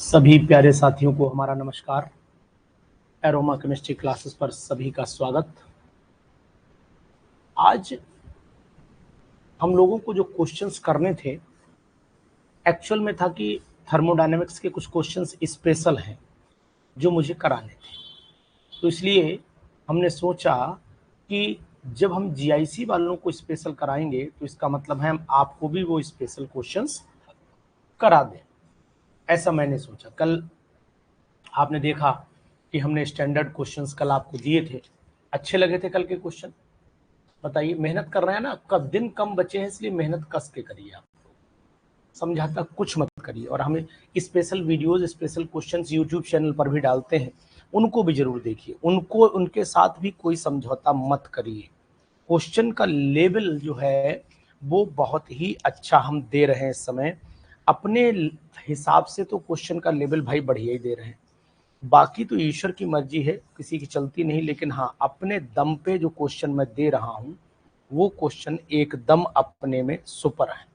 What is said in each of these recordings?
सभी प्यारे साथियों को हमारा नमस्कार। एरोमा केमिस्ट्री क्लासेस पर सभी का स्वागत। आज हम लोगों को जो क्वेश्चंस करने थे एक्चुअल में था कि थर्मोडायनेमिक्स के कुछ क्वेश्चंस स्पेशल हैं जो मुझे कराने थे, तो इसलिए हमने सोचा कि जब हम जीआईसी वालों को स्पेशल कराएंगे तो इसका मतलब है हम आपको भी वो स्पेशल क्वेश्चंस करा दें। ऐसा मैंने सोचा। कल आपने देखा कि हमने स्टैंडर्ड क्वेश्चंस कल आपको दिए थे, अच्छे लगे थे कल के क्वेश्चन? बताइए, मेहनत कर रहे हैं ना, कब दिन कम बचे हैं इसलिए मेहनत कस के करिए। आप समझाता कुछ मत करिए। और हमें special videos, special questions YouTube channel पर भी डालते हैं, उनको भी जरूर देखिए। उनको, उनके साथ भी कोई समझौता मत करिए। क्वेश्चन का लेवल जो है वो बहुत ही अच्छा हम दे रहे हैं इस समय। अपने हिसाब से तो क्वेश्चन का लेवल भाई बढ़िया ही दे रहे हैं, बाकी तो ईश्वर की मर्जी है, किसी की चलती नहीं। लेकिन हाँ, अपने दम पे जो क्वेश्चन मैं दे रहा हूँ वो क्वेश्चन एकदम अपने में सुपर है,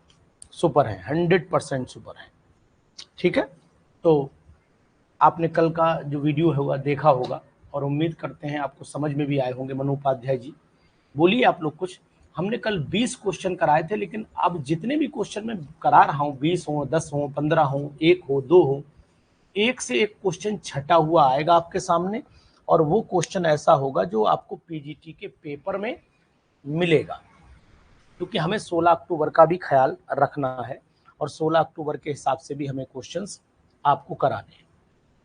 सुपर है, 100% सुपर है। ठीक है, तो आपने कल का जो वीडियो होगा देखा होगा और उम्मीद करते हैं आपको समझ में भी आए होंगे। मनु उपाध्याय जी, बोलिए आप लोग कुछ। हमने कल 20 क्वेश्चन कराए थे, लेकिन अब जितने भी क्वेश्चन मैं करा रहा हूँ, 20 हो, 10 हो, 15 हो, 1 हो, 2 हो, एक से एक क्वेश्चन छटा हुआ आएगा आपके सामने। और वो क्वेश्चन ऐसा होगा जो आपको पीजीटी के पेपर में मिलेगा, क्योंकि हमें 16 अक्टूबर का भी ख्याल रखना है और 16 अक्टूबर के हिसाब से भी हमें क्वेश्चंस आपको कराने हैं।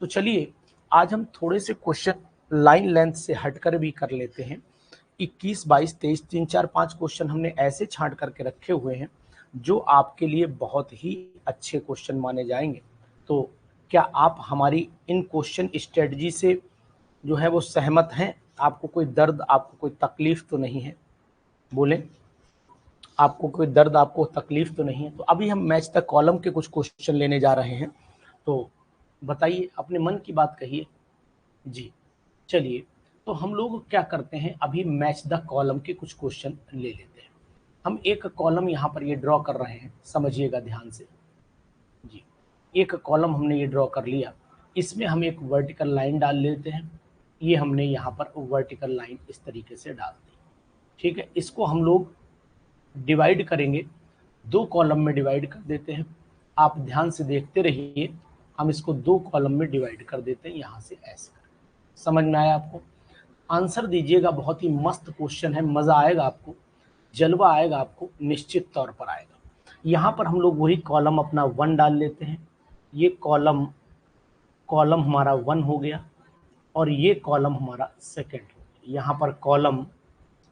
तो चलिए, आज हम थोड़े से क्वेश्चन लाइन लेंथ से हटकर भी कर लेते हैं। 21, 22, 23, 3, 4, 5 क्वेश्चन हमने ऐसे छांट करके रखे हुए हैं जो आपके लिए बहुत ही अच्छे क्वेश्चन माने जाएंगे। तो क्या आप हमारी इन क्वेश्चन स्ट्रेटजी से जो है वो सहमत हैं? आपको कोई दर्द, आपको कोई तकलीफ तो नहीं है? बोलें, आपको कोई दर्द, आपको तकलीफ तो नहीं है? तो अभी हम मैच द कॉलम के कुछ क्वेश्चन लेने जा रहे हैं, तो बताइए, अपने मन की बात कहिए जी। चलिए, तो हम लोग क्या करते हैं, अभी मैच द कॉलम के कुछ क्वेश्चन ले लेते हैं। हम एक कॉलम यहाँ पर ये ड्रॉ कर रहे हैं, समझिएगा ध्यान से जी। एक कॉलम हमने ये ड्रॉ कर लिया, इसमें हम एक वर्टिकल लाइन डाल लेते हैं। ये हमने यहाँ पर वर्टिकल लाइन इस तरीके से डाल दी। ठीक है, इसको हम लोग डिवाइड करेंगे, 2 कॉलम में डिवाइड कर देते हैं। आप ध्यान से देखते रहिए, हम इसको 2 कॉलम में डिवाइड कर देते हैं, यहाँ से ऐसे कर। समझ में आया आपको? आंसर दीजिएगा, बहुत ही मस्त क्वेश्चन है, मज़ा आएगा आपको, जलवा आएगा आपको, निश्चित तौर पर आएगा। यहाँ पर हम लोग वही कॉलम अपना 1 डाल लेते हैं। ये कॉलम कॉलम हमारा 1 हो गया और ये कॉलम हमारा सेकंड हो गया। यहाँ पर कॉलम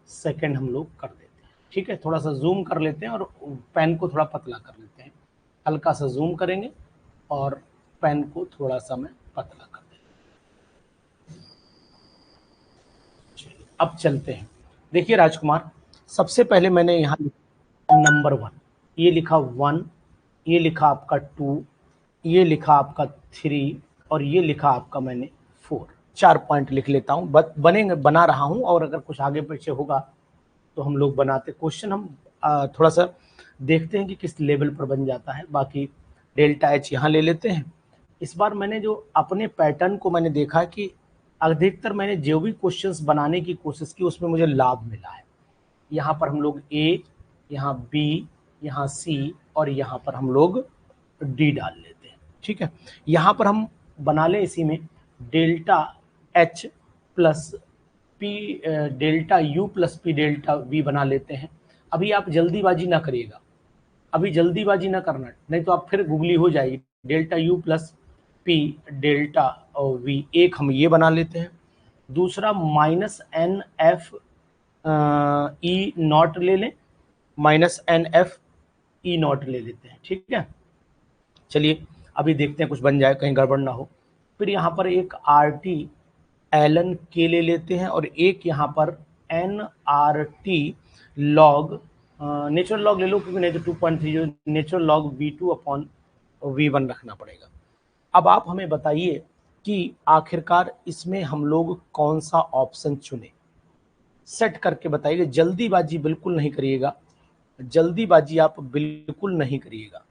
सेकंड हम लोग कर देते हैं। ठीक है, थोड़ा सा जूम कर लेते हैं और पेन को थोड़ा पतला कर लेते हैं। हल्का सा जूम करेंगे और पेन को थोड़ा सा मैं पतला कर देता हूँ। अब चलते हैं। देखिए राजकुमार, सबसे पहले मैंने यहाँ नंबर 1, ये लिखा 1, ये लिखा आपका 2, ये लिखा आपका 3 और ये लिखा आपका मैंने 4। 4 पॉइंट लिख लेता हूँ, बनेंगे, बना रहा हूँ, और अगर कुछ आगे पीछे होगा तो हम लोग बनाते। क्वेश्चन हम थोड़ा सा देखते हैं कि किस लेवल पर बन जाता है। बाकी डेल्टा एच यहाँ ले लेते हैं। इस बार मैंने जो अपने पैटर्न को मैंने देखा कि अधिकतर मैंने जो भी क्वेश्चंस बनाने की कोशिश की उसमें मुझे लाभ मिला है। यहाँ पर हम लोग ए, यहाँ बी, यहाँ सी और यहाँ पर हम लोग डी डाल लेते हैं। ठीक है, यहाँ पर हम बना लें इसी में delta H plus P, delta U plus P delta we बना लेते हैं। अभी आप जल्दीबाजी ना करिएगा, अभी जल्दीबाजी ना करना, नहीं तो आप फिर गुगली हो जाएगी। Delta U plus P delta V, एक हम ये बना लेते हैं। दूसरा minus N F E nought ले लें, minus N F E nought ले लेते हैं। ठीक है, चलिए अभी देखते हैं कुछ बन जाए, कहीं गड़बड़ ना हो। फिर यहाँ पर एक आर टी एलन के ले लेते हैं और एक यहाँ पर N R T log, natural log ले लो, क्योंकि नहीं तो 2.3 नेचुरल लॉग V2/V1 रखना पड़ेगा। अब आप हमें बताइए कि आखिरकार इसमें हम लोग कौन सा ऑप्शन चुने, सेट करके बताइए। जल्दीबाजी बिल्कुल नहीं करिएगा, जल्दीबाजी आप बिल्कुल नहीं करिएगा।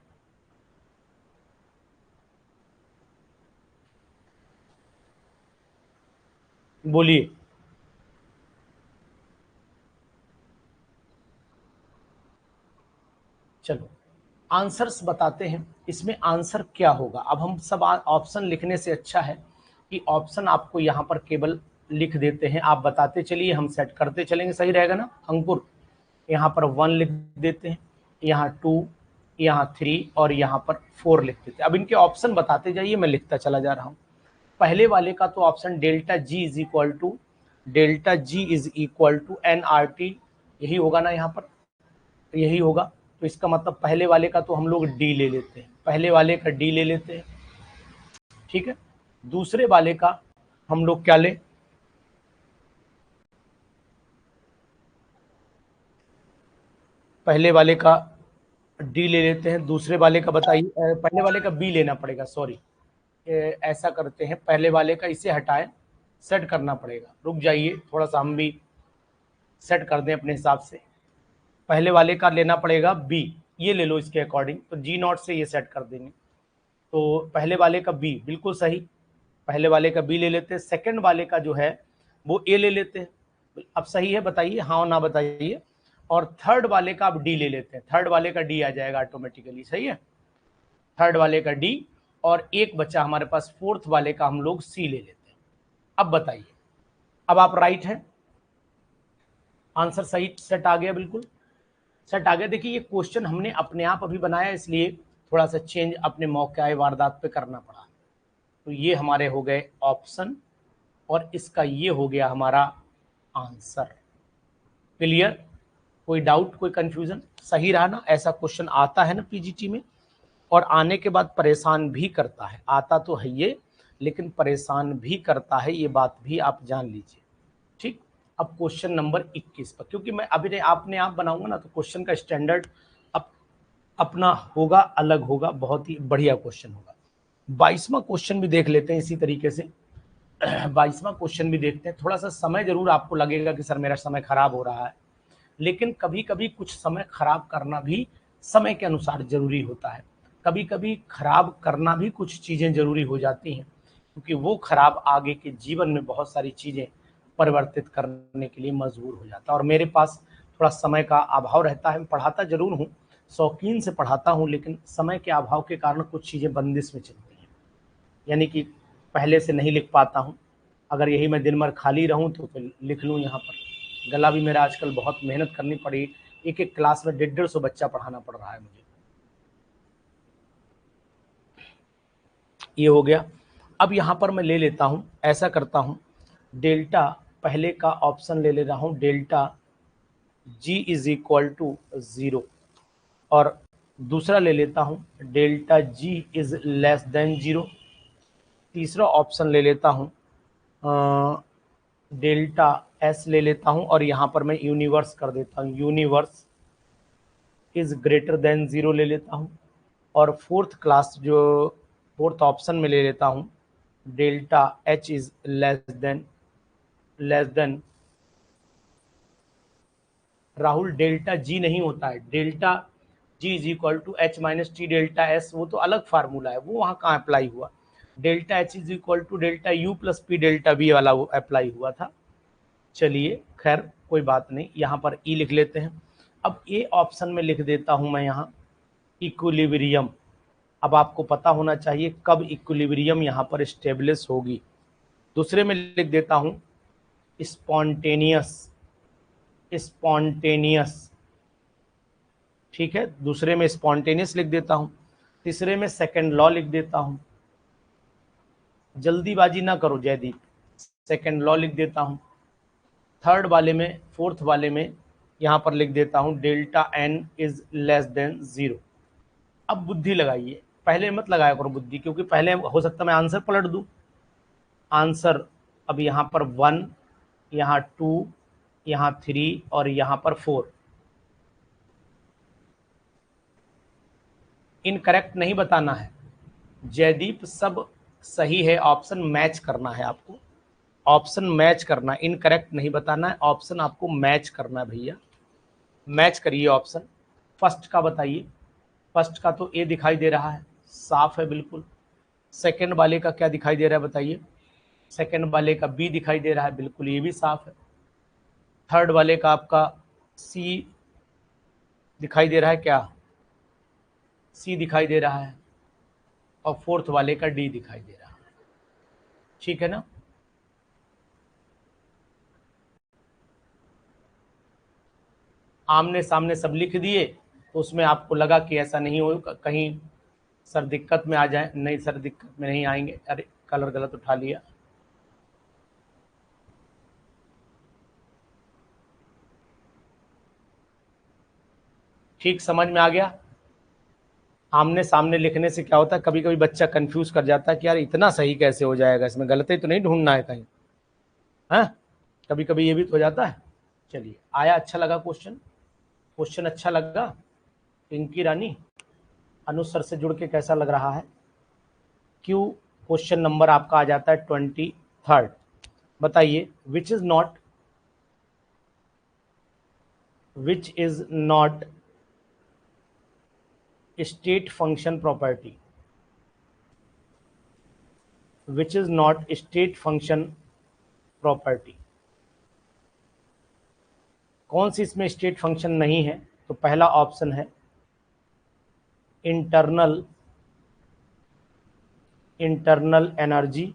बोलिए। चलो आंसर्स बताते हैं, इसमें आंसर क्या होगा। अब हम सब ऑप्शन लिखने से अच्छा है कि ऑप्शन आपको यहाँ पर केवल लिख देते हैं, आप बताते चलिए, हम सेट करते चलेंगे, सही रहेगा ना। अंकुर यहाँ पर 1 लिख देते हैं, यहाँ 2, यहाँ 3 और यहाँ पर 4 लिख देते हैं। अब इनके ऑप्शन बताते जाइए, मैं लिखता चला जा रहा हूँ। पहले वाले का तो option delta G is equal to NRT, यही होगा ना, यहाँ पर यही होगा। तो इसका मतलब पहले वाले का तो हम लोग डी ले लेते हैं, पहले वाले का डी ले लेते हैं, ठीक है। दूसरे वाले का हम लोग क्या ले, पहले वाले का डी ले लेते हैं, दूसरे वाले का बताइए, पहले वाले का बी लेना पड़ेगा, सॉरी। ऐसा करते हैं, पहले वाले का इसे हटाएं, सेट करना पड़ेगा, रुक जाइए थोड़ा सा, हम भी सेट कर दें अपने हिसाब से। पहले वाले का लेना पड़ेगा बी, ये ले लो इसके अकॉर्डिंग, तो जी नॉट से ये सेट कर देंगे। तो पहले वाले का बी बिल्कुल सही, पहले वाले का बी ले लेते हैं। सेकंड वाले का जो है वो ए ले लेते हैं, अब सही है बताइए, हाँ और ना बताइए। और थर्ड वाले का अब डी ले लेते हैं, थर्ड वाले का डी आ जाएगा ऑटोमेटिकली, सही है, थर्ड वाले का डी। और एक बचा हमारे पास फोर्थ वाले का, हम लोग सी ले लेते हैं। अब बताइए, अब आप राइट हैं, आंसर सही सेट आ गया, बिल्कुल सेट आ गया। देखिए ये क्वेश्चन हमने अपने आप अभी बनाया, इसलिए थोड़ा सा चेंज अपने मौके वारदात पे करना पड़ा। तो ये हमारे हो गए ऑप्शन और इसका ये हो गया हमारा आंसर। क्लियर, कोई डाउट, कोई कंफ्यूजन, सही रहा ना। ऐसा क्वेश्चन आता है ना पीजीटी में, और आने के बाद परेशान भी करता है, आता तो है ये लेकिन परेशान भी करता है, ये बात भी आप जान लीजिए, ठीक। अब क्वेश्चन नंबर 21 पर, क्योंकि मैं अभी आपने आप बनाऊंगा ना, तो क्वेश्चन का स्टैंडर्ड अब अपना होगा, अलग होगा, बहुत ही बढ़िया क्वेश्चन होगा। 22वां क्वेश्चन भी देख लेते हैं इसी तरीके से। 22वां क्वेश्चन भी देखते हैं। थोड़ा सा समय जरूर आपको लगेगा कि सर मेरा समय खराब हो रहा है, लेकिन कभी कभी कुछ समय खराब करना भी समय के अनुसार जरूरी होता है। कभी कभी खराब करना भी कुछ चीजें जरूरी हो जाती हैं, क्योंकि वो खराब आगे के जीवन में बहुत सारी चीजें परिवर्तित करने के लिए मजबूर हो जाता है। और मेरे पास थोड़ा समय का अभाव रहता है, मैं पढ़ाता जरूर हूँ, शौकीन से पढ़ाता हूँ, लेकिन समय के अभाव के कारण कुछ चीजें बंदिश में चलती हैं, यानी कि पहले से नहीं लिख पाता हूँ। अगर यही मैं दिन भर खाली रहूँ तो फिर लिख लूँ यहाँ पर। गला भी मेरा आजकल बहुत मेहनत करनी पड़ी, एक एक क्लास में 150 बच्चा पढ़ाना पड़ रहा है मुझे। ये हो गया। अब यहाँ पर मैं ले लेता हूँ, ऐसा करता हूँ, डेल्टा पहले का ऑप्शन ले ले रहा हूँ, delta G is equal to 0, और दूसरा ले लेता हूँ delta G is less than 0। तीसरा ऑप्शन ले लेता हूँ डेल्टा एस ले लेता हूँ, और यहाँ पर मैं यूनिवर्स कर देता हूँ, यूनिवर्स इज ग्रेटर देन 0 ले लेता हूँ। और फोर्थ क्लास जो फोर्थ ऑप्शन में ले लेता हूँ, delta H is less than राहुल, डेल्टा जी नहीं होता है, delta G is equal to H minus T delta S, वो तो अलग फार्मूला है, वो वहाँ कहाँ अप्लाई हुआ। Delta H is equal to delta U plus P delta B वाला वो अप्लाई हुआ था। चलिए खैर कोई बात नहीं, यहाँ पर ई लिख लेते हैं। अब ए ऑप्शन में लिख देता हूँ मैं यहाँ इक्विलिब्रियम। अब आपको पता होना चाहिए कब इक्विलिब्रियम यहाँ पर स्टेब्लिश होगी। दूसरे में लिख देता हूँ स्पॉन्टेनियस, स्पॉन्टेनियस, ठीक है, दूसरे में स्पॉन्टेनियस लिख देता हूँ। तीसरे में सेकंड लॉ लिख देता हूँ, जल्दीबाजी ना करो जयदीप, सेकंड लॉ लिख देता हूँ। थर्ड वाले में, फोर्थ वाले में यहाँ पर लिख देता हूँ delta N is less than 0। अब बुद्धि लगाइए, पहले मत लगाया करो बुद्धि, क्योंकि पहले हो सकता है मैं आंसर पलट दूं। आंसर अब यहाँ पर 1, यहाँ 2, यहाँ 3 और यहाँ पर 4। इनकरेक्ट नहीं बताना है जयदीप, सब सही है, ऑप्शन मैच करना है आपको, ऑप्शन मैच करना, इनकरेक्ट नहीं बताना है, ऑप्शन आपको मैच करना है भैया। मैच करिए ऑप्शन। फर्स्ट का बताइए, फर्स्ट का तो ए दिखाई दे रहा है, साफ है बिल्कुल। सेकंड वाले का क्या दिखाई दे रहा है बताइए, सेकंड वाले का बी दिखाई दे रहा है, बिल्कुल ये भी साफ है। थर्ड वाले का आपका सी दिखाई दे रहा है, क्या सी दिखाई दे रहा है, और फोर्थ वाले का डी दिखाई दे रहा है। ठीक है ना? आमने सामने सब लिख दिए तो उसमें आपको लगा कि ऐसा नहीं हो कहीं सर दिक्कत में आ जाए। नहीं सर, दिक्कत में नहीं आएंगे। अरे कलर गलत उठा लिया। ठीक समझ में आ गया? आमने सामने लिखने से क्या होता है, कभी कभी बच्चा कंफ्यूज कर जाता है कि यार इतना सही कैसे हो जाएगा, इसमें गलती तो नहीं ढूंढना है कहीं, है? कभी कभी ये भी तो हो जाता है। चलिए, आया? अच्छा लगा क्वेश्चन? क्वेश्चन अच्छा लगा? पिंकी रानी, अनुज सर से जुड़ के कैसा लग रहा है? क्यों क्वेश्चन नंबर आपका आ जाता है 23rd। बताइए, which is not state function property, which is not state function property. कौन सी इसमें स्टेट फंक्शन नहीं है? तो पहला ऑप्शन है internal internal energy,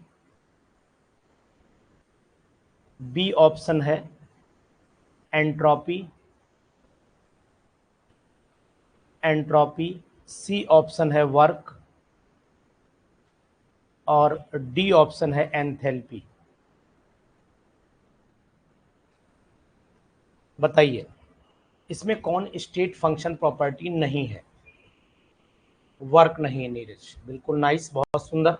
B option है एंट्रोपी एंट्रोपी, सी ऑप्शन है वर्क, और डी ऑप्शन है एंथैल्पी। बताइए, इसमें कौन स्टेट फंक्शन प्रॉपर्टी नहीं है? वर्क नहीं है नीरज, बिल्कुल नाइस, बहुत सुंदर।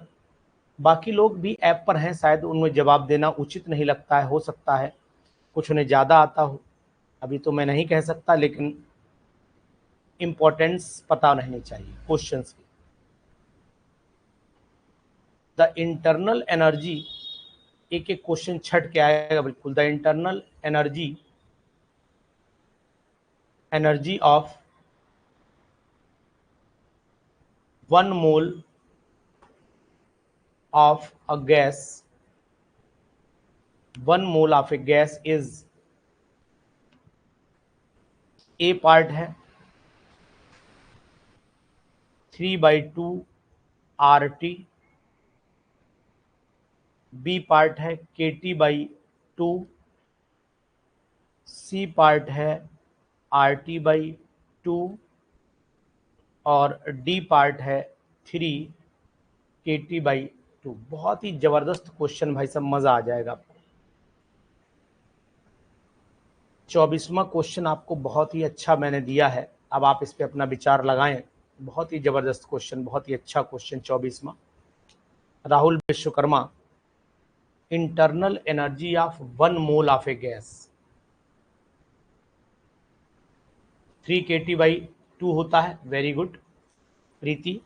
बाकी लोग भी ऐप पर हैं, शायद उनमें जवाब देना उचित नहीं लगता है, हो सकता है कुछ उन्हें ज़्यादा आता हो, अभी तो मैं नहीं कह सकता, लेकिन इम्पोर्टेंस पता रहनी चाहिए क्वेश्चंस की। द इंटरनल एनर्जी, एक एक क्वेश्चन छट के आएगा बिल्कुल। The internal energy of 1 mole of a gas, 1 mole of a gas is, A part है 3/2 RT, बी पार्ट है KT/2, सी पार्ट है RT/2, और डी पार्ट है 3 KT/2। बहुत ही जबरदस्त क्वेश्चन भाई साहब, मजा आ जाएगा आपको। 24वां क्वेश्चन आपको बहुत ही अच्छा मैंने दिया है, अब आप इस पे अपना विचार लगाएं। बहुत ही जबरदस्त क्वेश्चन, बहुत ही अच्छा क्वेश्चन 24वां। Rahul Vishwakarma, internal energy of 1 mole of a gas 3 KT/2 होता है। वेरी गुड प्रीति,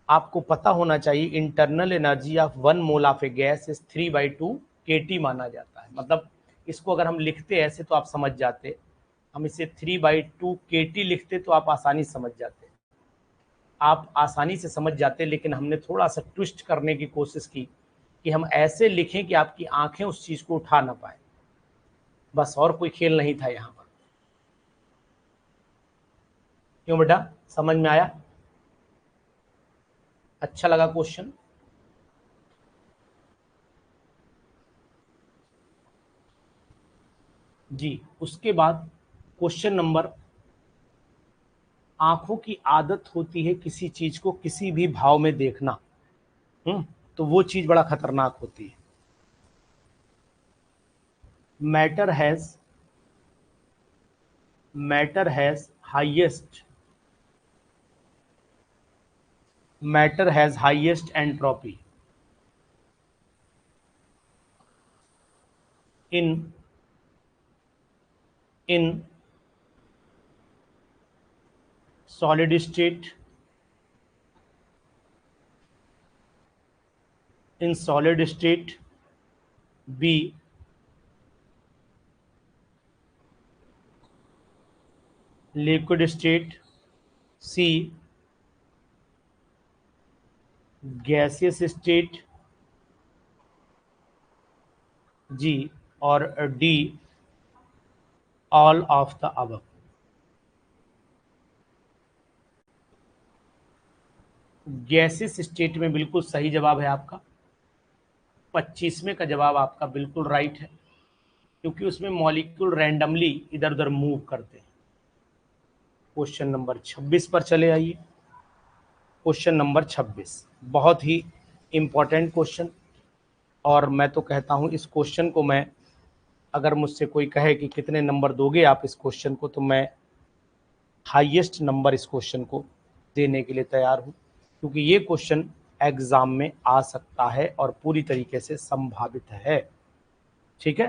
आपको पता होना चाहिए internal energy of 1 mole of a gas is 3/2 KT माना जाता है। मतलब इसको अगर हम लिखते ऐसे तो आप समझ जाते, हम इसे 3/2 KT लिखते तो आप आसानी समझ जाते, आप आसानी से समझ जाते, लेकिन हमने थोड़ा सा ट्विस्ट करने की कोशिश की कि हम ऐसे लिखें कि आपकी आंखें उस चीज को उठा ना पाए, बस, और कोई खेल नहीं था यहाँ पर। क्यों बेटा, समझ में आया? अच्छा लगा क्वेश्चन? जी, उसके बाद क्वेश्चन नंबर, आंखों की आदत होती है किसी चीज को किसी भी भाव में देखना, तो वो चीज बड़ा खतरनाक होती है। Matter has matter has highest matter has highest entropy in in solid state, in solid state, B liquid state, C gaseous state, जी और D all of the above. Gases state में बिल्कुल सही जवाब है आपका। 25वें का जवाब आपका बिल्कुल राइट है, क्योंकि उसमें मॉलिक्यूल रैंडमली इधर उधर मूव करते हैं। क्वेश्चन नंबर 26 पर चले आइए। क्वेश्चन नंबर 26 बहुत ही इंपॉर्टेंट क्वेश्चन, और मैं तो कहता हूं इस क्वेश्चन को मैं, अगर मुझसे कोई कहे कि कितने नंबर दोगे आप इस क्वेश्चन को, तो मैं हाईएस्ट नंबर इस क्वेश्चन को देने के लिए तैयार हूं, क्योंकि ये क्वेश्चन एग्जाम में आ सकता है और पूरी तरीके से संभावित है। ठीक है।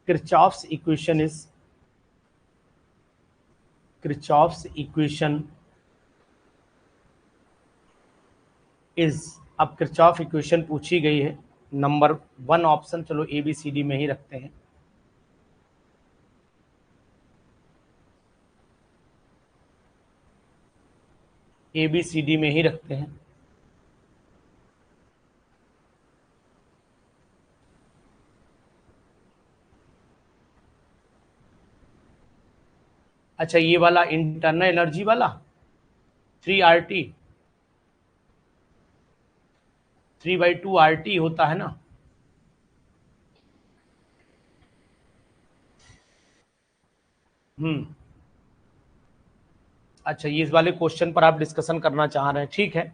Kirchhoff's equation is, Kirchhoff's equation is, अब किरचॉफ इक्वेशन पूछी गई है। नंबर 1 ऑप्शन, चलो ए बी सी डी में ही रखते हैं। ए बी सी डी में ही रखते हैं। अच्छा, ये वाला इंटरनल एनर्जी वाला 3 RT, 3/2 RT होता है ना। हम्म। अच्छा, ये इस वाले क्वेश्चन पर आप डिस्कशन करना चाह रहे हैं, ठीक है।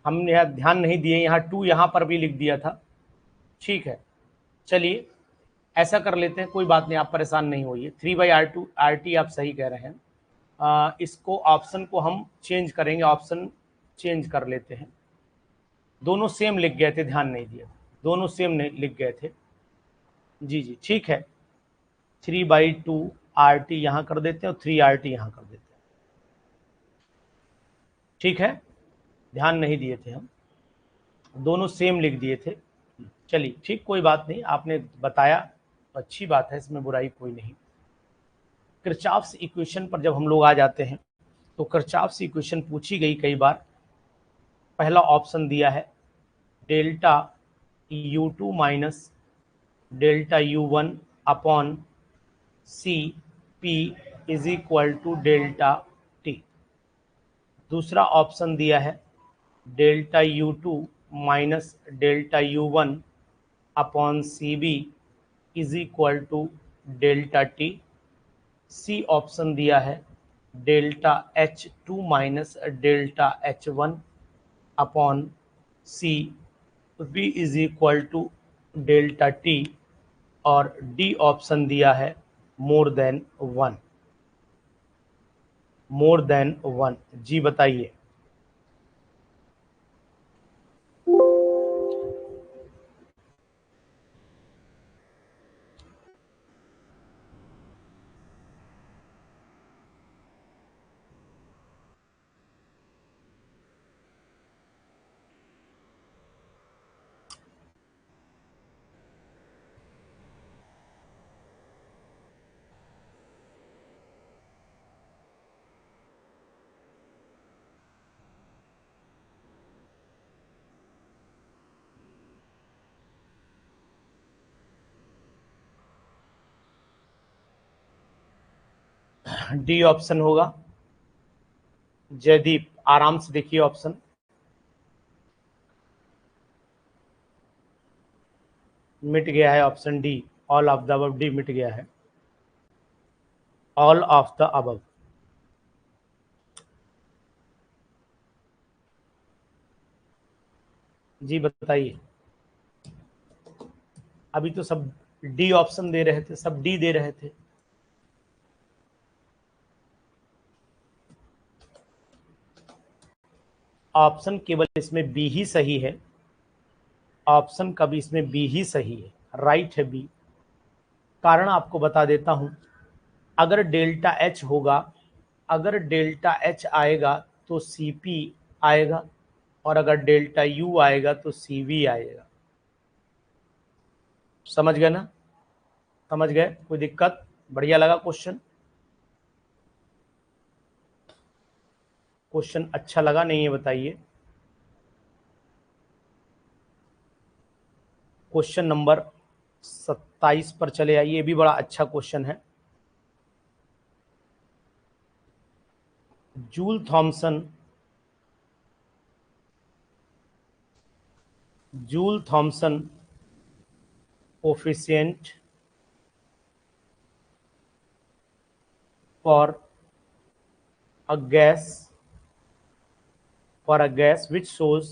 हमने यहाँ ध्यान नहीं दिए, यहाँ 2 यहाँ पर भी लिख दिया था। ठीक है, चलिए ऐसा कर लेते हैं, कोई बात नहीं, आप परेशान नहीं होइए। 3/2 RT आप सही कह रहे हैं। इसको ऑप्शन को हम चेंज करेंगे, ऑप्शन चेंज कर लेते हैं। दोनों सेम लिख गए थे, ध्यान नहीं दिया, दोनों सेम लिख गए थे। जी जी ठीक है। 3/2 RT यहाँ कर देते हैं और 3 RT यहाँ कर देते हैं। ठीक है, ध्यान नहीं दिए थे हम, दोनों सेम लिख दिए थे। चलिए ठीक, कोई बात नहीं, आपने बताया तो अच्छी बात है, इसमें बुराई कोई नहीं। किरचॉफ्स इक्वेशन पर जब हम लोग आ जाते हैं, तो किरचॉफ्स इक्वेशन पूछी गई कई बार। पहला ऑप्शन दिया है delta U2 minus delta U1 upon C P is equal to delta T. दूसरा ऑप्शन दिया है delta U2 minus delta U1 upon C B is equal to delta T. C option दिया है delta H2 minus delta H1 upon C B is equal to delta T. और D option दिया है more than 1, more than 1। जी बताइए। D option होगा। जयदीप आराम से देखिए ऑप्शन। मिट गया है option D, all of the above. D मिट गया है, ऑल ऑफ द अबव। जी बताइए। अभी तो सब डी ऑप्शन दे रहे थे, सब डी दे रहे थे। ऑप्शन केवल इसमें बी ही सही है, ऑप्शन का भी इसमें बी ही सही है, राइट है बी। कारण आपको बता देता हूं, अगर डेल्टा एच होगा, अगर डेल्टा एच आएगा तो सी पी आएगा, और अगर डेल्टा यू आएगा तो सी वी आएगा। समझ गए ना? समझ गए? कोई दिक्कत? बढ़िया लगा क्वेश्चन? क्वेश्चन अच्छा लगा नहीं है बताइए। क्वेश्चन नंबर 27 पर चले आइए, ये भी बड़ा अच्छा क्वेश्चन है। Joule Thomson coefficient for a gas which shows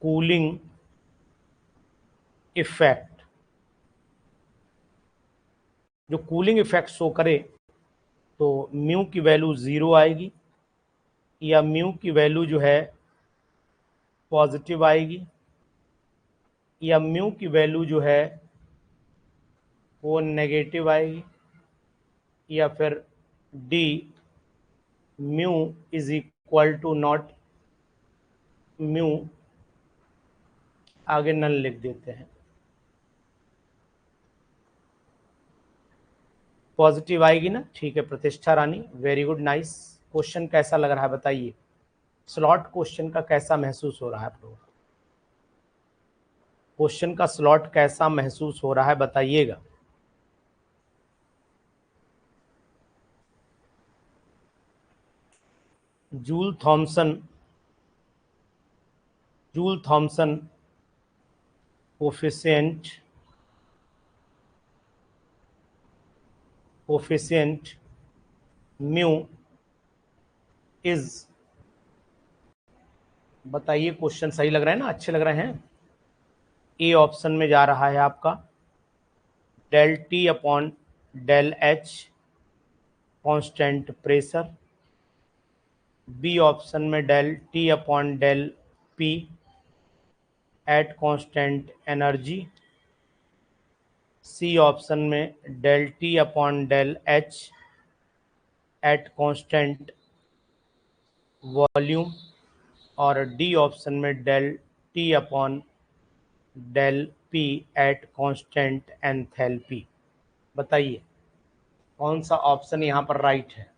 cooling effect, जो कूलिंग इफेक्ट शो करे तो म्यू की वैल्यू 0 आएगी या म्यू की वैल्यू जो है पॉजिटिव आएगी या म्यू की वैल्यू जो है वो नेगेटिव आएगी या फिर D mu is equal to not mu, आगे नल लिख देते हैं। पॉजिटिव आएगी ना, ठीक है प्रतिष्ठा रानी, वेरी गुड नाइस। क्वेश्चन कैसा लग रहा है बताइए, स्लॉट क्वेश्चन का कैसा महसूस हो रहा है आप लोगों को, क्वेश्चन का स्लॉट कैसा महसूस हो रहा है बताइएगा। Joule Thomson coefficient mu is, बताइए क्वेश्चन सही लग रहा है ना, अच्छे लग रहे हैं। ए ऑप्शन में जा रहा है आपका del T upon del H constant pressure, B option में del T upon del P at constant energy, C option में del T upon del H at constant volume और डी ऑप्शन में del T upon del P at constant enthalpy. बताइए कौन सा option यहाँ पर right है।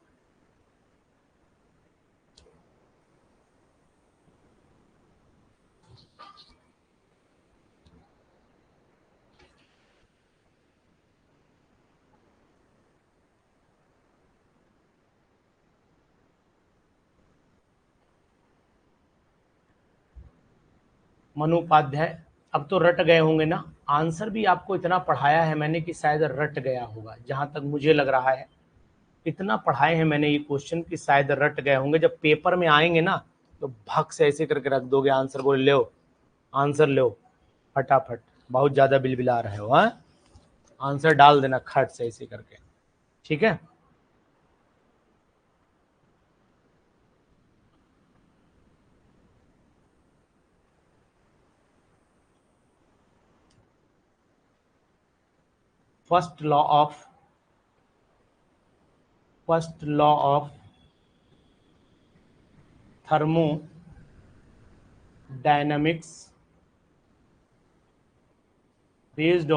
मनु उपाध्याय, अब तो रट गए होंगे ना, आंसर भी आपको इतना पढ़ाया है मैंने कि शायद रट गया होगा, जहां तक मुझे लग रहा है इतना पढ़ाए हैं मैंने ये क्वेश्चन कि शायद रट गए होंगे। जब पेपर में आएंगे ना तो भग से ऐसे करके रख दोगे आंसर, बोले ले आंसर लो फटाफट, बहुत ज्यादा बिलबिला रहे हो, हाँ आंसर डाल देना खट से ऐसे करके, ठीक है। First law of thermodynamics based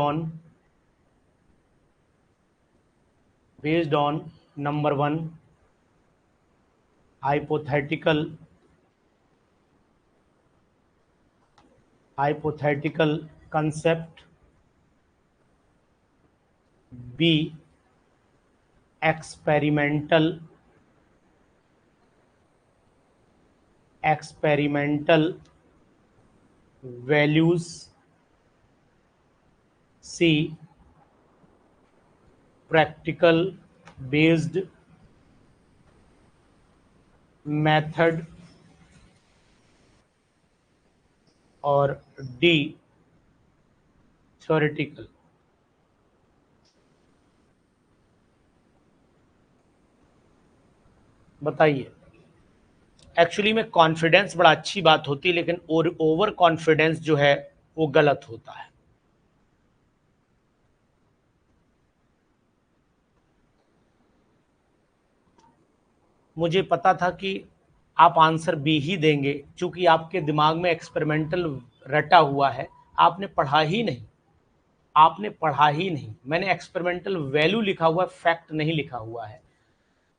on number 1 hypothetical concept, B experimental values, C practical based method और डी थ्योरेटिकल। बताइए, एक्चुअली में कॉन्फिडेंस बड़ा अच्छी बात होती है लेकिन ओवर कॉन्फिडेंस जो है वो गलत होता है। मुझे पता था कि आप आंसर बी ही देंगे, क्योंकि आपके दिमाग में एक्सपेरिमेंटल रटा हुआ है, आपने पढ़ा ही नहीं, मैंने एक्सपेरिमेंटल वैल्यू लिखा हुआ है, फैक्ट नहीं लिखा हुआ है।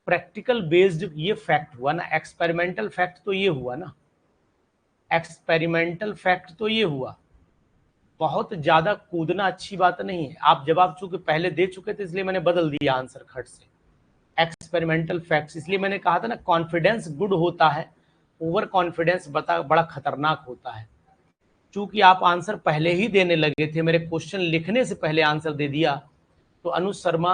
प्रैक्टिकल बेस्ड ये फैक्ट हुआ ना, एक्सपेरिमेंटल फैक्ट तो ये हुआ ना, एक्सपेरिमेंटल फैक्ट तो ये हुआ। बहुत ज्यादा कूदना अच्छी बात नहीं है। आप जवाब चूंकि पहले दे चुके थे इसलिए मैंने बदल दिया आंसर खट से, एक्सपेरिमेंटल फैक्ट्स। इसलिए मैंने कहा था ना, कॉन्फिडेंस गुड होता है, ओवर कॉन्फिडेंस बड़ा खतरनाक होता है। चूंकि आप आंसर पहले ही देने लगे थे, मेरे क्वेश्चन लिखने से पहले आंसर दे दिया, तो अनुज शर्मा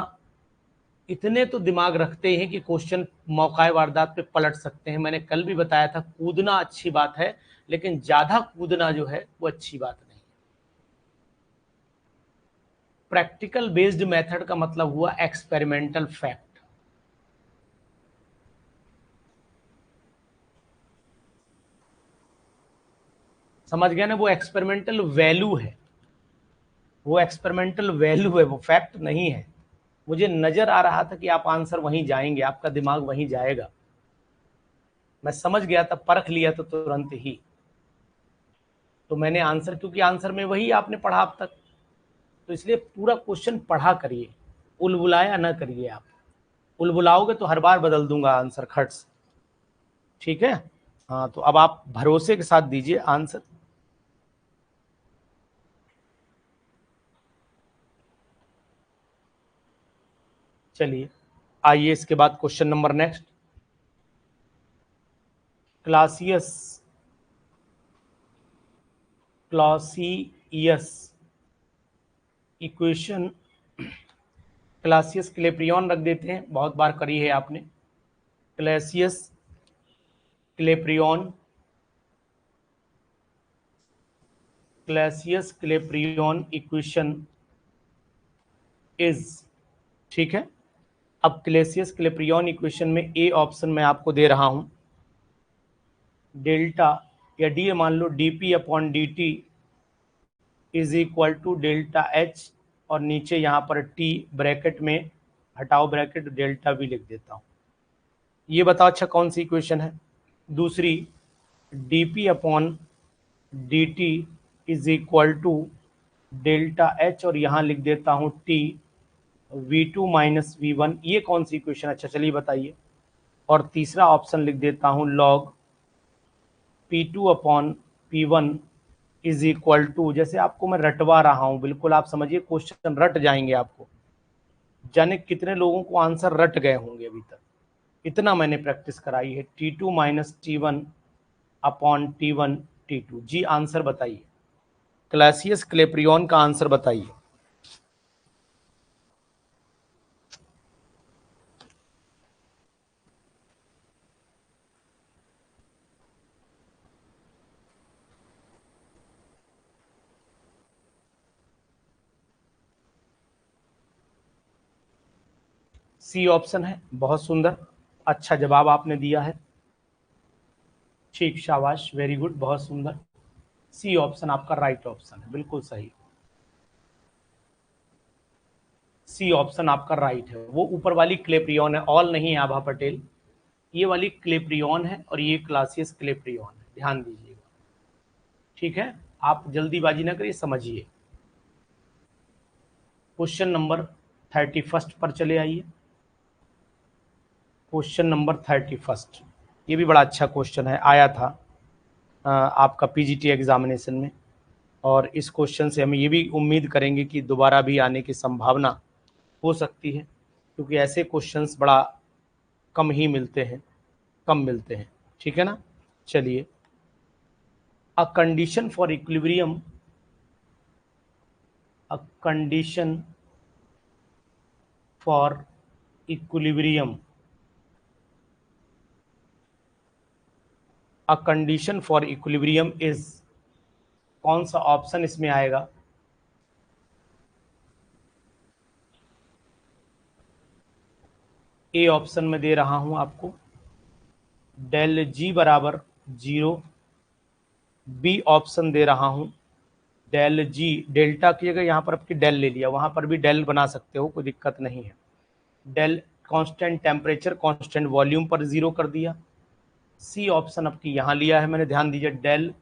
इतने तो दिमाग रखते हैं कि क्वेश्चन मौका वारदात पे पलट सकते हैं। मैंने कल भी बताया था, कूदना अच्छी बात है, लेकिन ज्यादा कूदना जो है वो अच्छी बात नहीं। प्रैक्टिकल बेस्ड मेथड का मतलब हुआ एक्सपेरिमेंटल फैक्ट। समझ गया ना, वो एक्सपेरिमेंटल वैल्यू है, वो एक्सपेरिमेंटल वैल्यू है, वो फैक्ट नहीं है। मुझे नजर आ रहा था कि आप आंसर वहीं जाएंगे, आपका दिमाग वहीं जाएगा, मैं समझ गया था, परख लिया तो तुरंत ही। तो मैंने आंसर, क्योंकि आंसर में वही आपने पढ़ा अब तक, तो इसलिए पूरा क्वेश्चन पढ़ा करिए, उलबुलाया ना करिए। आप उलबुलाओगे तो हर बार बदल दूंगा आंसर खट से, ठीक है। हाँ, तो अब आप भरोसे के साथ दीजिए आंसर। चलिए आइए इसके बाद question number next. Clausius Clausius equation, Clausius Clapeyron रख देते हैं, बहुत बार करी है आपने। Clausius Clapeyron, Clausius Clapeyron equation is, ठीक है। अब क्लासियस क्लेप्रियन इक्वेशन में ए ऑप्शन में आपको दे रहा हूं, डेल्टा या डी मान लो, DP upon D T is equal to delta H, और नीचे यहां पर टी ब्रैकेट में, हटाओ ब्रैकेट, डेल्टा वी लिख देता हूं। ये बताओ अच्छा कौन सी इक्वेशन है। दूसरी, dp upon D T is equal to delta H, और यहां लिख देता हूं टी v2 माइनस वी1। ये कौन सी इक्वेशन, अच्छा चलिए बताइए। और तीसरा ऑप्शन लिख देता हूं log p2 upon p1 is equal to, जैसे आपको मैं रटवा रहा हूं, बिल्कुल आप समझिए, क्वेश्चन रट जाएंगे आपको। जाने कितने लोगों को आंसर रट गए होंगे अभी तक, इतना मैंने प्रैक्टिस कराई है। T2 minus T1 upon T1 T2। जी आंसर बताइए, क्लासियस क्लेप्रियन का आंसर बताइए। सी ऑप्शन है, बहुत सुंदर, अच्छा जवाब आपने दिया है, ठीक, शाबाश, वेरी गुड, बहुत सुंदर। सी ऑप्शन आपका राइट ऑप्शन है, बिल्कुल सही। सी ऑप्शन आपका राइट है। वो ऊपर वाली क्लेप्रियन है, ऑल नहीं है आभा पटेल, ये वाली क्लेप्रियन है और ये क्लासियस क्लेप्रियन है, ध्यान दीजिएगा, ठीक है। आप जल्दीबाजी ना करिए, समझिए। क्वेश्चन नंबर 31 पर चले आइए। क्वेश्चन नंबर 31, ये भी बड़ा अच्छा क्वेश्चन है, आया था आपका पीजीटी एग्जामिनेशन में, और इस क्वेश्चन से हम ये भी उम्मीद करेंगे कि दोबारा भी आने की संभावना हो सकती है, क्योंकि ऐसे क्वेश्चंस बड़ा कम ही मिलते हैं, कम मिलते हैं, ठीक है ना। चलिए, a condition for equilibrium, a condition for equilibrium, a condition for equilibrium is, कौन सा ऑप्शन इसमें आएगा। ए ऑप्शन में दे रहा हूं आपको, डेल जी बराबर 0। बी ऑप्शन दे रहा हूं, डेल जी, डेल्टा की जगह यहाँ पर आपकी डेल ले लिया, वहां पर भी डेल बना सकते हो, कोई दिक्कत नहीं है। Del constant temperature constant volume पर 0 कर दिया। सी ऑप्शन आपकी यहाँ लिया है मैंने, ध्यान दीजिए, डेल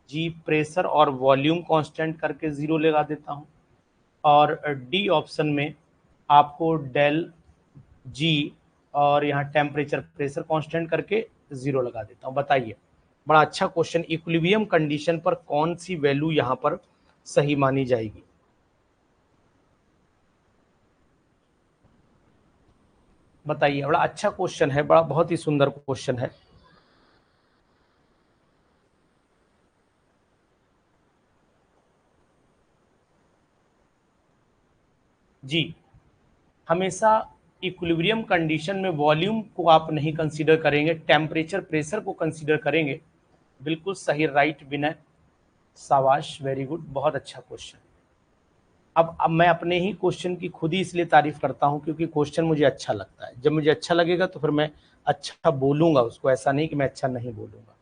जी प्रेशर और वॉल्यूम कांस्टेंट करके 0 लगा देता हूँ। और डी ऑप्शन में आपको डेल जी और यहाँ टेम्परेचर प्रेशर कांस्टेंट करके 0 लगा देता हूँ। बताइए, बड़ा अच्छा क्वेश्चन। इक्विलिब्रियम कंडीशन पर कौन सी वैल्यू यहाँ पर सही मानी जाएगी? बताइए, बड़ा अच्छा क्वेश्चन है, बड़ा बहुत ही सुंदर क्वेश्चन है। जी, हमेशा इक्विलिब्रियम कंडीशन में वॉल्यूम को आप नहीं कंसीडर करेंगे, टेम्परेचर प्रेशर को कंसीडर करेंगे। बिल्कुल सही, राइट विनय, शाबाश, वेरी गुड, बहुत अच्छा क्वेश्चन। अब मैं अपने ही क्वेश्चन की खुद ही इसलिए तारीफ करता हूं क्योंकि क्वेश्चन मुझे अच्छा लगता है। जब मुझे अच्छा लगेगा तो फिर मैं अच्छा बोलूंगा उसको, ऐसा नहीं कि मैं अच्छा नहीं बोलूंगा,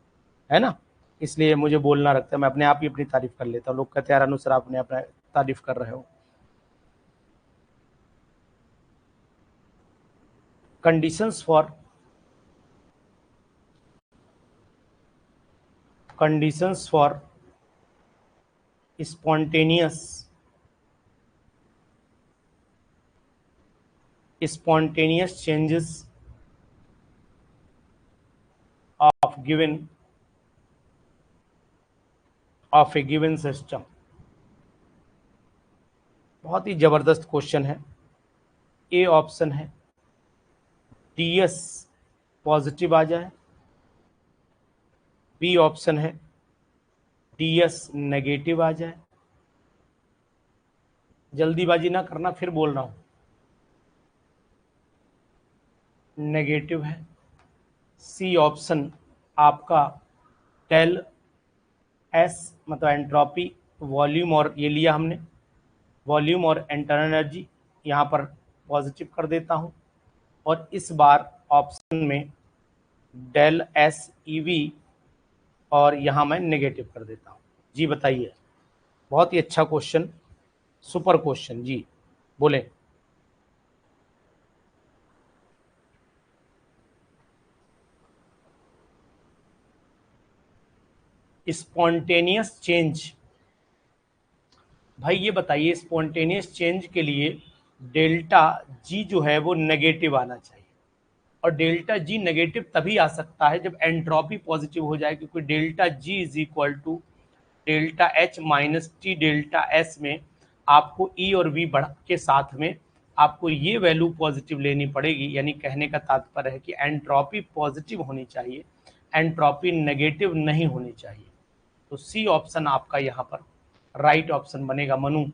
है ना। इसलिए मुझे बोलना रखता है, मैं अपने आप ही अपनी तारीफ कर लेता हूँ। लोग कहते हैं यार अनुसार आपने अपना तारीफ कर रहे हो। Conditions for conditions for spontaneous changes of a given system। बहुत ही जबरदस्त क्वेश्चन है। ए ऑप्शन है टीएस पॉजिटिव आ जाए, बी ऑप्शन है टीएस नेगेटिव आ जाए। जल्दीबाजी ना करना, फिर बोल रहा हूं, नेगेटिव है। सी ऑप्शन आपका टेल एस मतलब एंट्रोपी, वॉल्यूम, और ये लिया हमने वॉल्यूम और इंटरनल एनर्जी, यहाँ पर पॉजिटिव कर देता हूँ। और इस बार ऑप्शन में डेल एस ईवी, और यहाँ मैं नेगेटिव कर देता हूँ। जी बताइए, बहुत ही अच्छा क्वेश्चन, सुपर क्वेश्चन। जी बोले। स्पॉन्टेनियस चेंज, भाई ये बताइए, स्पॉन्टेनियस चेंज के लिए डेल्टा जी जो है वो नेगेटिव आना चाहिए। और डेल्टा जी नेगेटिव तभी आ सकता है जब एंट्रोपी पॉजिटिव हो जाए, क्योंकि delta G is equal to delta H minus T delta S में आपको ई और वी बढ़ा के साथ में आपको ये वैल्यू पॉजिटिव लेनी पड़ेगी। यानी कहने का तात्पर्य है कि एंट्रोपी पॉजिटिव होनी चाहिए, एंट्रोपी नेगेटिव नहीं होनी चाहिए। तो सी ऑप्शन आपका यहाँ पर राइट ऑप्शन बनेगा। मनु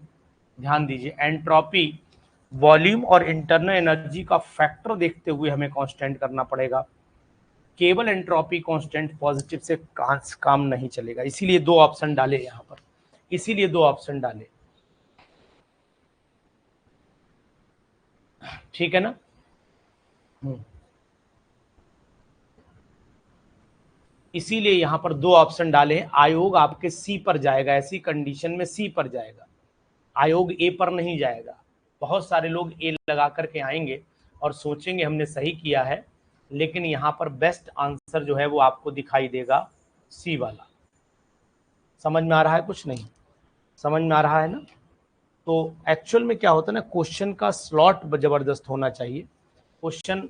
ध्यान दीजिए, एंट्रोपी वॉल्यूम और इंटरनल एनर्जी का फैक्टर देखते हुए हमें कांस्टेंट करना पड़ेगा। केवल एंट्रोपी कांस्टेंट पॉजिटिव से काम नहीं चलेगा। इसीलिए दो ऑप्शन डाले यहाँ पर, इसीलिए दो ऑप्शन डाले, ठीक है ना। इसीलिए यहाँ पर दो ऑप्शन डाले। आयोग आपके सी पर जाएगा, ऐसी कंडीशन में सी पर जाएगा, आयोग ए पर नहीं जाएगा। बहुत सारे लोग ए लगा करके आएंगे और सोचेंगे हमने सही किया है, लेकिन यहाँ पर बेस्ट आंसर जो है वो आपको दिखाई देगा सी वाला। समझ में आ रहा है? कुछ नहीं समझ में आ रहा है ना। तो एक्चुअल में क्या होता है ना, क्वेश्चन का स्लॉट जबरदस्त होना चाहिए। क्वेश्चन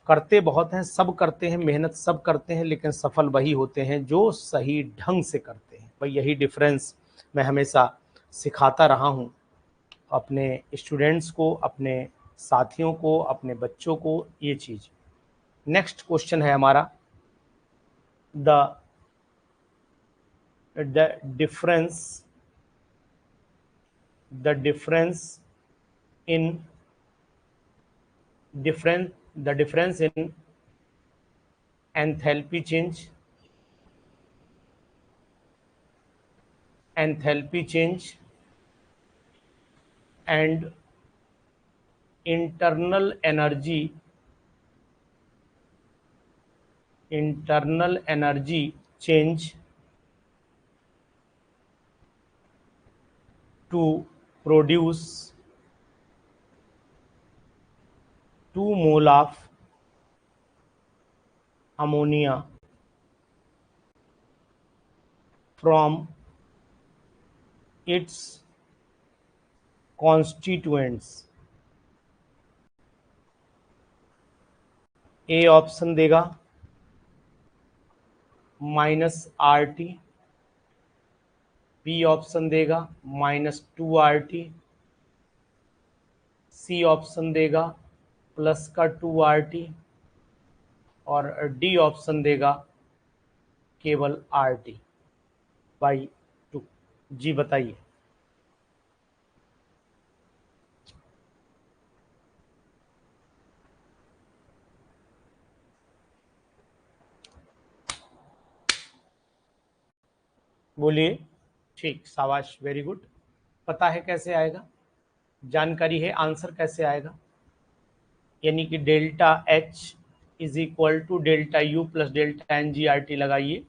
करते बहुत हैं, सब करते हैं, मेहनत सब करते हैं, लेकिन सफल वही होते हैं जो सही ढंग से करते हैं। भाई यही डिफरेंस मैं हमेशा सिखाता रहा हूँ अपने स्टूडेंट्स को, अपने साथियों को, अपने बच्चों को, ये चीज़। नेक्स्ट क्वेश्चन है हमारा, the difference the difference in different the difference in enthalpy change enthalpy change and internal energy change to produce 2 mole of ammonia from its constituents। A option देगा -RT, बी ऑप्शन देगा -2RT, C option देगा plus का 2RT और D option देगा केवल RT/2। जी बताइए। बोलिए। ठीक, शाबाश, वेरी गुड। पता है कैसे आएगा, जानकारी है, आंसर कैसे आएगा? यानी कि delta H is equal to delta U plus delta NGRT लगाइए।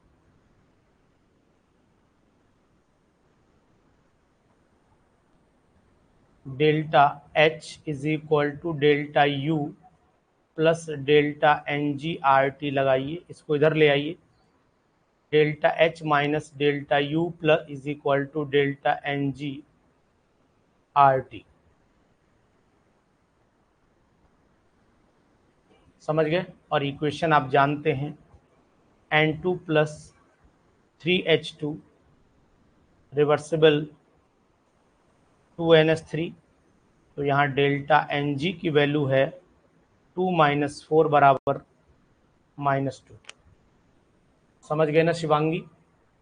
Delta H is equal to delta U plus delta NGRT लगाइए, इसको इधर ले आइए। Delta H minus delta U plus is equal to delta NGRT। समझ गए? और equation आप जानते हैं, N2 plus 3H2 reversible 2NH3। तो यहाँ डेल्टा Ng की वैल्यू है 2 माइनस 4 बराबर -2। समझ गए ना शिवांगी,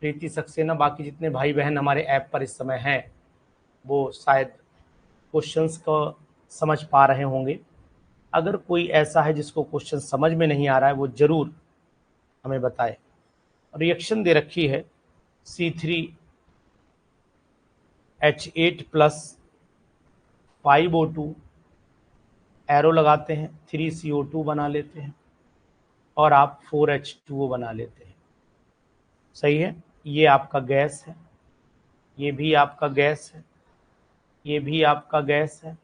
प्रीति, सक्सेना, बाकी जितने भाई बहन हमारे ऐप पर इस समय हैं वो शायद क्वेश्चंस को समझ पा रहे होंगे। अगर कोई ऐसा है जिसको क्वेश्चन समझ में नहीं आ रहा है वो ज़रूर हमें बताए। रिएक्शन दे रखी है C3H8 प्लस 5O2, एरो लगाते हैं, 3CO2 बना लेते हैं और आप 4H2O बना लेते हैं। सही है? ये आपका गैस है, ये भी आपका गैस है, ये भी आपका गैस है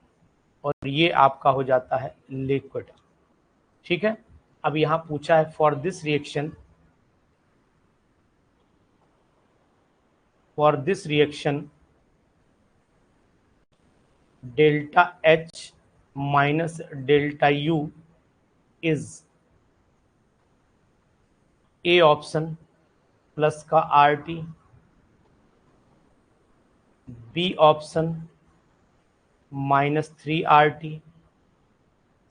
और ये आपका हो जाता है लिक्विड। ठीक है? अब यहाँ पूछा है for this reaction delta H minus delta U is A option plus का RT, B option -3RT,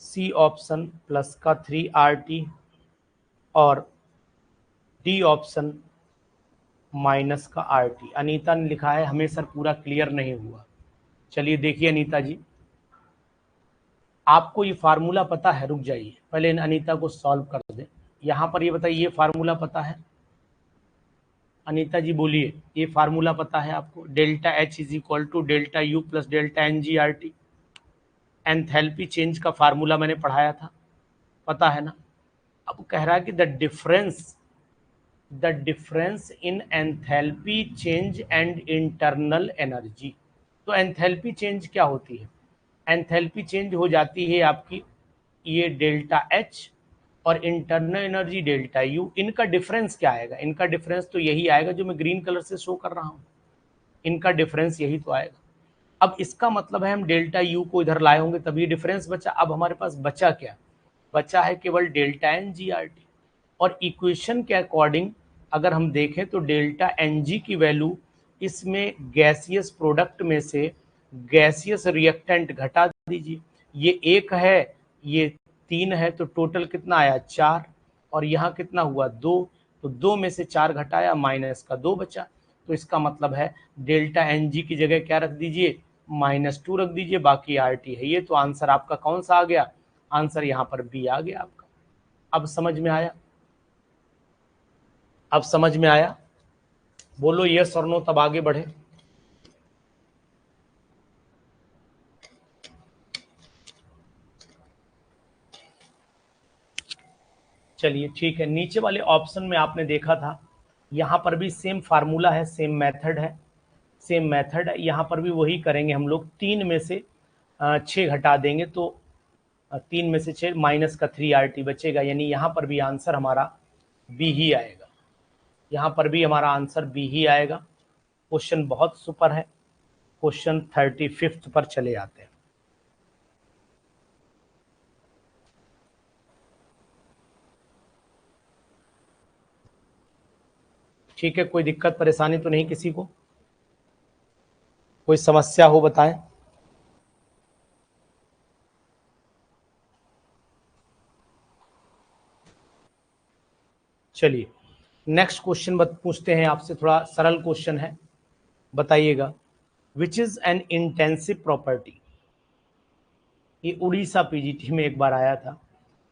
C option plus का 3RT और डी ऑप्शन माइनस का RT। अनीता ने लिखा है हमें सर पूरा क्लियर नहीं हुआ। चलिए देखिए अनीता जी, आपको ये फार्मूला पता है? रुक जाइए, पहले इन अनीता को सॉल्व कर दें। यहाँ पर ये बताइए, ये फार्मूला पता है? अनीता जी बोलिए, ये फार्मूला पता है आपको? Delta H is equal to delta U plus delta NGRT। Enthalpy change का फार्मूला मैंने पढ़ाया था, पता है ना? अब कह रहा है कि the difference in enthalpy change and internal energy. तो एंथैल्पी चेंज क्या होती है? एंथैल्पी चेंज हो जाती है आपकी ये डेल्टा H और इंटरनल एनर्जी डेल्टा U। इनका डिफरेंस क्या आएगा? इनका डिफरेंस तो यही आएगा जो मैं ग्रीन कलर से शो कर रहा हूँ, इनका डिफरेंस यही तो आएगा। अब इसका मतलब है हम डेल्टा U को इधर लाए होंगे तभी डिफरेंस बचा। अब हमारे पास बचा क्या? बचा है केवल डेल्टा NGRT। और इक्वेशन के अकॉर्डिंग अगर हम देखें तो डेल्टा Ng की वैल्यू इसमें गैसियस प्रोडक्ट में से गैसियस रिएक्टेंट घटा दीजिए। ये 1 है, ये 3 है, तो टोटल कितना आया? 4। और यहाँ कितना हुआ? 2। तो 2 में से 4 घटाया, माइनस का 2 बचा। तो इसका मतलब है डेल्टा Ng की जगह क्या रख दीजिए? -2 रख दीजिए, बाकी RT है ये। तो आंसर आपका कौन सा आ गया? आंसर यहाँ पर बी आ गया आपका। अब समझ में आया? अब समझ में आया? बोलो यस और नो, तब आगे बढ़े। चलिए ठीक है, नीचे वाले ऑप्शन में आपने देखा था, यहाँ पर भी सेम फार्मूला है, सेम मेथड है, सेम मेथड है। यहाँ पर भी वही करेंगे हम लोग, 3 में से 6 घटा देंगे तो 3 में से 6 माइनस का 3RT बचेगा, यानी यहाँ पर भी आंसर हमारा बी ही आएगा। यहाँ पर भी हमारा आंसर बी ही आएगा। क्वेश्चन बहुत सुपर है। क्वेश्चन 35 पर चले जाते हैं। ठीक है, कोई दिक्कत परेशानी तो नहीं किसी को? कोई समस्या हो बताएं। चलिए नेक्स्ट क्वेश्चन पूछते हैं आपसे, थोड़ा सरल क्वेश्चन है, बताइएगा। Which is an intensive property, ये उड़ीसा पीजीटी में एक बार आया था।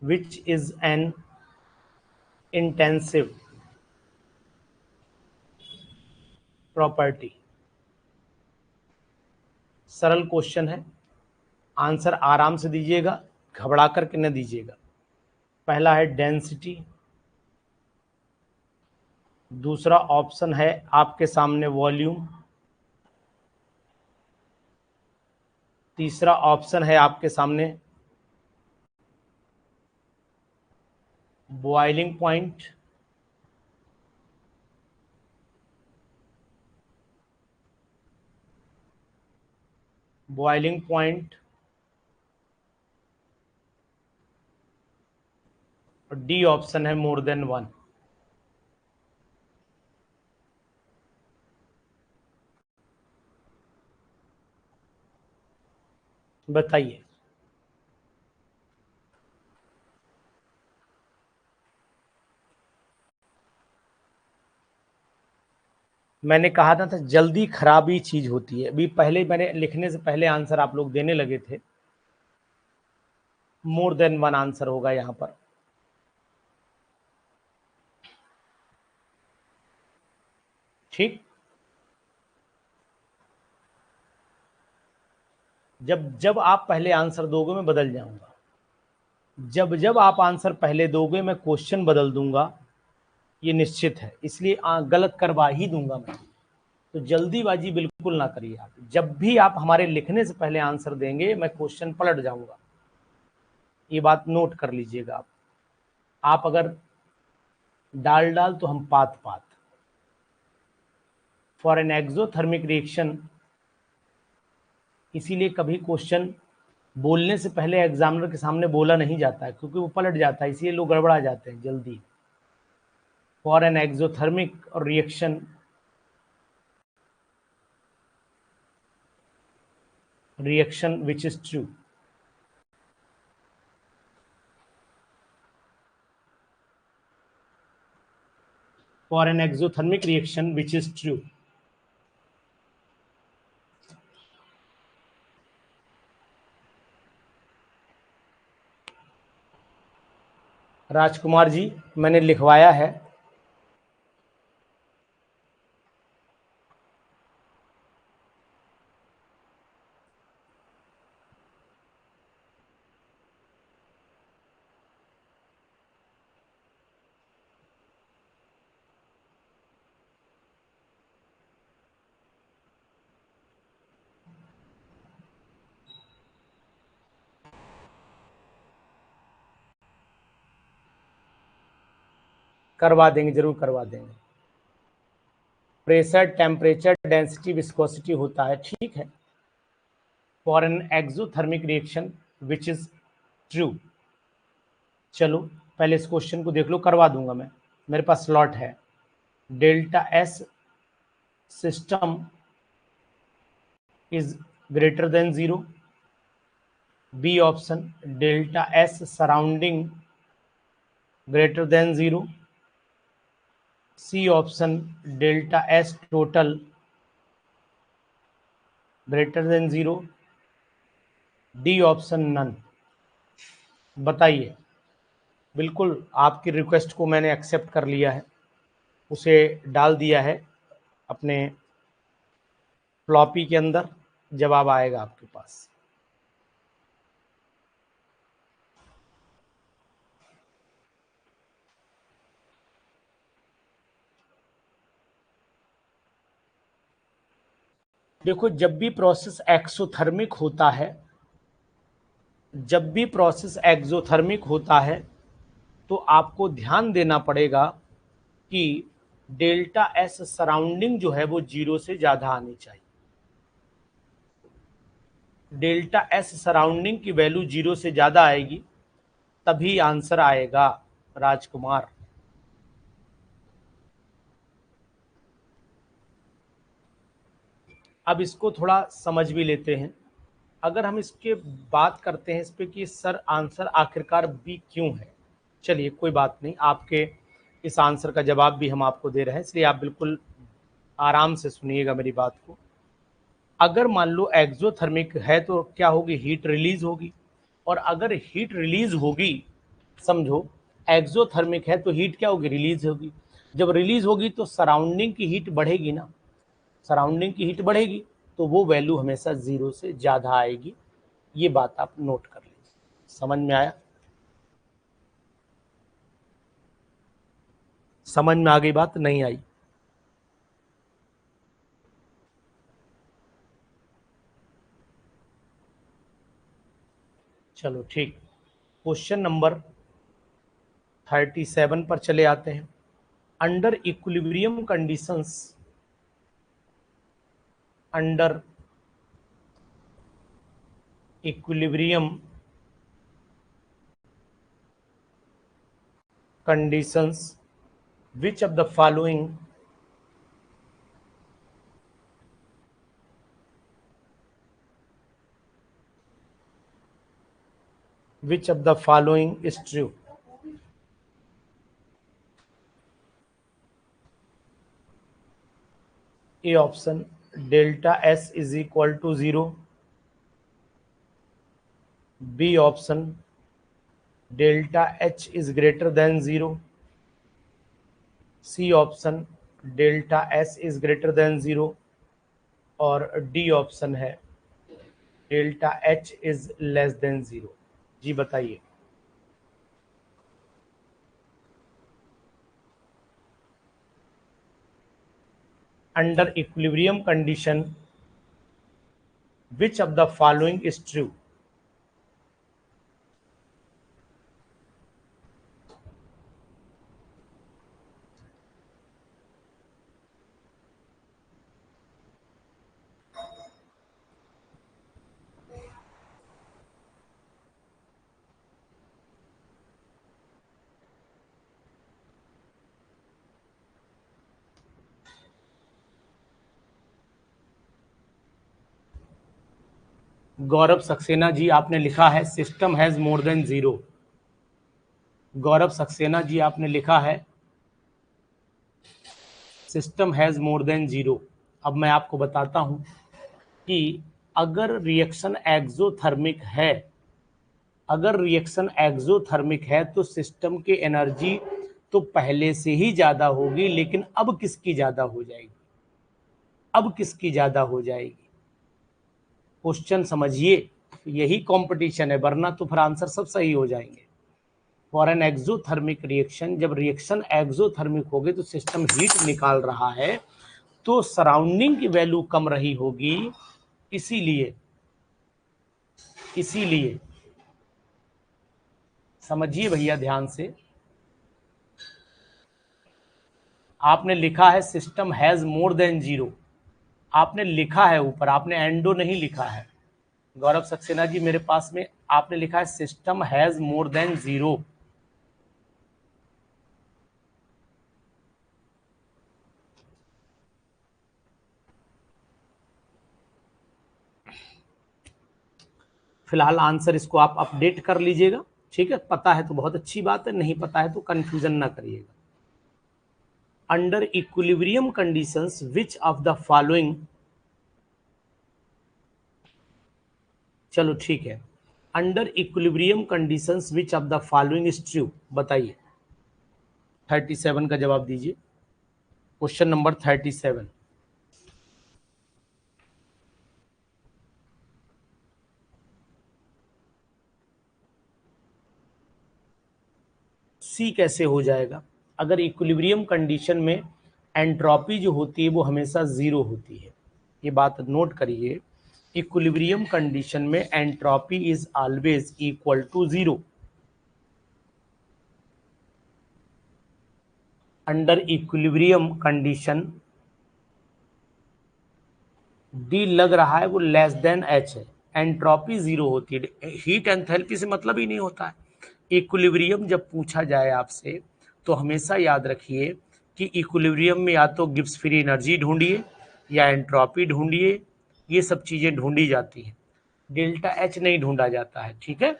Which is an intensive property, सरल क्वेश्चन है, आंसर आराम से दीजिएगा, घबरा करके न दीजिएगा। पहला है डेंसिटी, दूसरा ऑप्शन है आपके सामने वॉल्यूम, तीसरा ऑप्शन है आपके सामने बॉइलिंग पॉइंट, बॉइलिंग पॉइंट, और डी ऑप्शन है मोर देन वन। बताइए। मैंने कहा था जल्दी खराबी चीज होती है। अभी पहले मैंने लिखने से पहले आंसर आप लोग देने लगे थे। मोर देन वन आंसर होगा यहां पर। ठीक, जब जब आप पहले आंसर दोगे मैं बदल जाऊंगा, जब जब आप आंसर पहले दोगे मैं क्वेश्चन बदल दूंगा, ये निश्चित है, इसलिए गलत करवा ही दूंगा मैं। तो जल्दीबाजी बिल्कुल ना करिए आप। जब भी आप हमारे लिखने से पहले आंसर देंगे मैं क्वेश्चन पलट जाऊंगा, ये बात नोट कर लीजिएगा आप अगर डाल डाल तो हम पात पात। फॉर एन एक्सोथर्मिक रिएक्शन, इसीलिए कभी क्वेश्चन बोलने से पहले एग्जामिनर के सामने बोला नहीं जाता है, क्योंकि वो पलट जाता है, इसलिए लोग गड़बड़ा जाते हैं जल्दी। For an exothermic reaction, reaction which is true, for an exothermic reaction which is true। Rajkumar ji मैंने लिखवाया है। करवा देंगे, जरूर करवा देंगे। प्रेशर, टेम्परेचर, डेंसिटी, विस्कोसिटी होता है, ठीक है। For an exothermic reaction which is true. चलो पहले इस क्वेश्चन को देख लो, करवा दूंगा मैं, मेरे पास स्लॉट है। Delta S system is greater than zero. B option delta S surrounding greater than zero. C option delta S total greater than zero. D option none. बताइए। बिल्कुल आपकी रिक्वेस्ट को मैंने एक्सेप्ट कर लिया है, उसे डाल दिया है अपने फ्लॉपी के अंदर, जवाब आएगा आपके पास। देखो जब भी प्रोसेस एक्सोथर्मिक होता है, जब भी प्रोसेस एक्सोथर्मिक होता है तो आपको ध्यान देना पड़ेगा कि डेल्टा एस सराउंडिंग जो है वो जीरो से ज्यादा आनी चाहिए। डेल्टा एस सराउंडिंग की वैल्यू जीरो से ज्यादा आएगी तभी आंसर आएगा राजकुमार। अब इसको थोड़ा समझ भी लेते हैं। अगर हम इसके बात करते हैं इस पे कि सर आंसर आखिरकार बी क्यों है, चलिए कोई बात नहीं, आपके इस आंसर का जवाब भी हम आपको दे रहे हैं, इसलिए आप बिल्कुल आराम से सुनिएगा मेरी बात को। अगर मान लो एक्सोथर्मिक है तो क्या होगी, हीट रिलीज होगी, और अगर हीट रिलीज होगी, समझो एक्सोथर्मिक है तो हीट क्या होगी, रिलीज होगी। जब रिलीज होगी तो सराउंडिंग की हीट बढ़ेगी ना, सराउंडिंग की हीट बढ़ेगी तो वो वैल्यू हमेशा 0 से ज़्यादा आएगी। ये बात आप नोट कर लीजिए। समझ में आया? समझ में आ गई बात, नहीं आई? चलो ठीक, क्वेश्चन नंबर 37 पर चले आते हैं। Under equilibrium conditions, under equilibrium conditions which of the following is true? A option, delta S is equal to 0. B option, delta H is greater than 0. C option, delta S is greater than 0. और D option है delta H is less than 0। जी बताइए। Under equilibrium condition which of the following is true? गौरव सक्सेना जी आपने लिखा है system has more than 0। गौरव सक्सेना जी आपने लिखा है system has more than 0। अब मैं आपको बताता हूं कि अगर रिएक्शन एक्सोथर्मिक है, अगर रिएक्शन एक्सोथर्मिक है तो सिस्टम की एनर्जी तो पहले से ही ज्यादा होगी, लेकिन अब किसकी ज्यादा हो जाएगी, अब किसकी ज्यादा हो जाएगी? क्वेश्चन समझिए, यही कंपटीशन है, वरना तो फिर आंसर सब सही हो जाएंगे। फॉर एन एक्सोथर्मिक रिएक्शन, जब रिएक्शन एक्सोथर्मिक होगी तो सिस्टम हीट निकाल रहा है तो सराउंडिंग की वैल्यू कम रही होगी, इसीलिए इसीलिए समझिए भैया ध्यान से, आपने लिखा है सिस्टम हैज मोर देन 0, आपने लिखा है ऊपर, आपने एंडो नहीं लिखा है। गौरव सक्सेना जी मेरे पास में आपने लिखा है सिस्टम हैज मोर देन 0। फिलहाल आंसर इसको आप अपडेट कर लीजिएगा, ठीक है? पता है तो बहुत अच्छी बात है, नहीं पता है तो कंफ्यूजन ना करिएगा। Under equilibrium conditions which of the following, चलो ठीक है, under equilibrium conditions which of the following is true, बताइए। 37 का जवाब दीजिए, क्वेश्चन नंबर 37। सी कैसे हो जाएगा? अगर इक्विलिब्रियम कंडीशन में एंट्रोपी जो होती है वो हमेशा 0 होती है, ये बात नोट करिए। इक्विलिब्रियम कंडीशन में entropy is always equal to 0। Under equilibrium condition D लग रहा है वो लेस देन एच है, एंट्रोपी 0 होती है, हीट एंथैल्पी से मतलब ही नहीं होता है। इक्विलिब्रियम जब पूछा जाए आपसे तो हमेशा याद रखिए कि इक्विलिब्रियम में या तो गिब्स फ्री एनर्जी ढूंढिए या एंट्रोपी ढूंढिए ये सब चीजें ढूंढी जाती हैं, डेल्टा एच नहीं ढूंढा जाता है, ठीक है,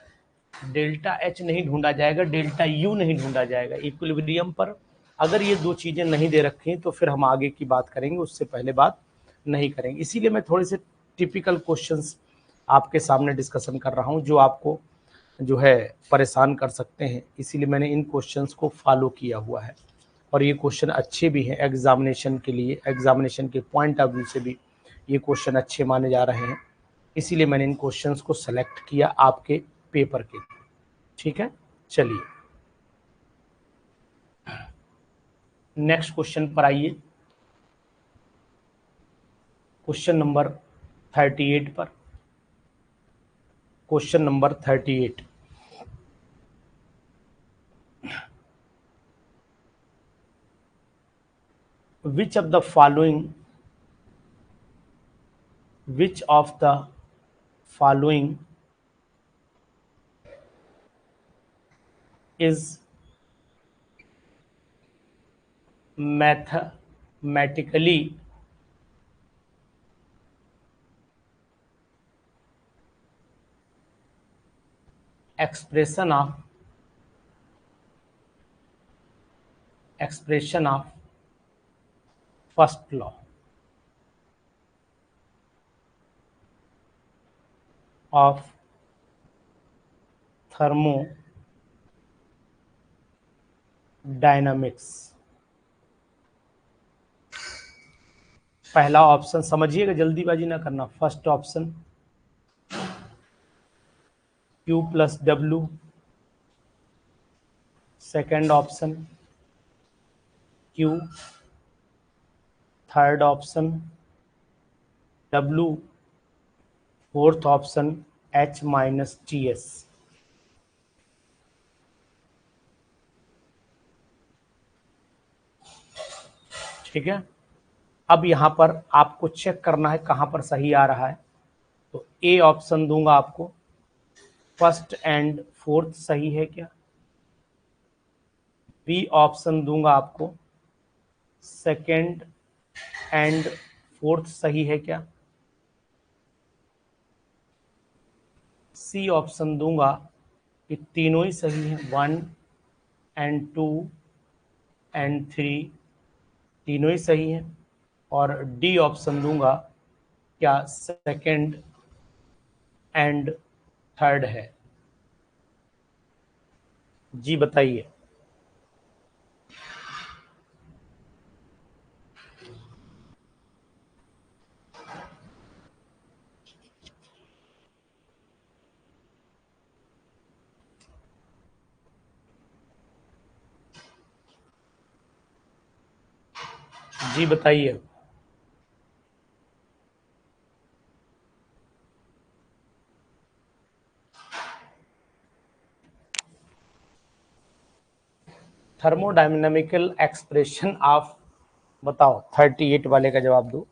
डेल्टा एच नहीं ढूंढा जाएगा, डेल्टा यू नहीं ढूंढा जाएगा। इक्विलिब्रियम पर अगर ये दो चीजें नहीं दे रखी तो फिर हम आगे की बात करेंगे, उससे पहले बात नहीं करेंगे। इसीलिए मैं थोड़े से टिपिकल क्वेश्चंस आपके सामने डिस्कशन कर रहा हूं जो आपको जो है परेशान कर सकते हैं, इसीलिए मैंने इन क्वेश्चंस को फॉलो किया हुआ है। और ये क्वेश्चन अच्छे भी हैं एग्जामिनेशन के लिए, एग्जामिनेशन के पॉइंट ऑफ व्यू से भी ये क्वेश्चन अच्छे माने जा रहे हैं, इसीलिए मैंने इन क्वेश्चंस को सेलेक्ट किया आपके पेपर के लिए, ठीक है। चलिए नेक्स्ट क्वेश्चन पर आइए, क्वेश्चन नंबर 38 पर। Question number 38, which of the following is mathematically expression of first law of thermodynamics। पहला ऑप्शन समझिएगा, जल्दीबाजी ना करना। First option Q plus W, second option Q, third option W, fourth option H minus TS। ठीक है, अब यहां पर आपको चेक करना है कहां पर सही आ रहा है। तो ए ऑप्शन दूंगा आपको, फर्स्ट एंड फोर्थ सही है क्या। बी ऑप्शन दूंगा आपको, सेकेंड एंड फोर्थ सही है क्या। सी ऑप्शन दूंगा कि तीनों ही सही है, 1 एंड 2 एंड 3 तीनों ही सही है। और डी ऑप्शन दूंगा क्या सेकेंड एंड थर्ड है। जी बताइए। जी बताइए। थर्मोडायनामिकल एक्सप्रेशन ऑफ, बताओ 38 वाले का जवाब दो।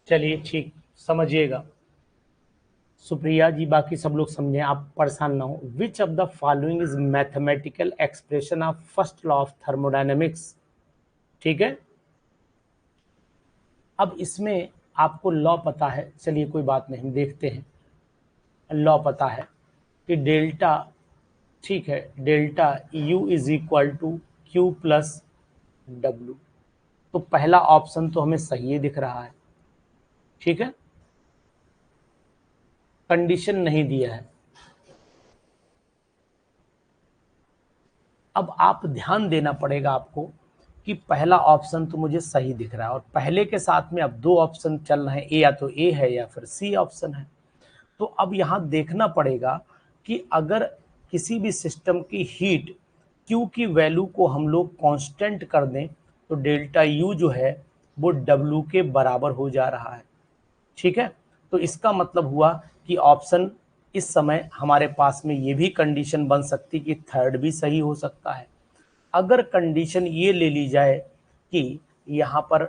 चलिए ठीक, समझिएगा। सुप्रिया जी बाकी सब लोग समझें, आप परेशान ना हो। Which of the following is mathematical expression of first law of thermodynamics. ठीक है, अब इसमें आपको लॉ पता है, चलिए कोई बात नहीं, हम देखते हैं। लॉ पता है कि डेल्टा, ठीक है, delta U is equal to Q plus W। तो पहला ऑप्शन तो हमें सही दिख रहा है, ठीक है, कंडीशन नहीं दिया है। अब आप ध्यान देना पड़ेगा आपको कि पहला ऑप्शन तो मुझे सही दिख रहा है और पहले के साथ में अब दो ऑप्शन चल रहे हैं, ए या तो ए है या फिर सी ऑप्शन है। तो अब यहां देखना पड़ेगा कि अगर किसी भी सिस्टम की हीट Q की वैल्यू को हम लोग कांस्टेंट कर दें तो डेल्टा U जो है वो W के बराबर हो जा रहा है। ठीक है, तो इसका मतलब हुआ कि ऑप्शन इस समय हमारे पास में ये भी कंडीशन बन सकती कि थर्ड भी सही हो सकता है। अगर कंडीशन ये ले ली जाए कि यहाँ पर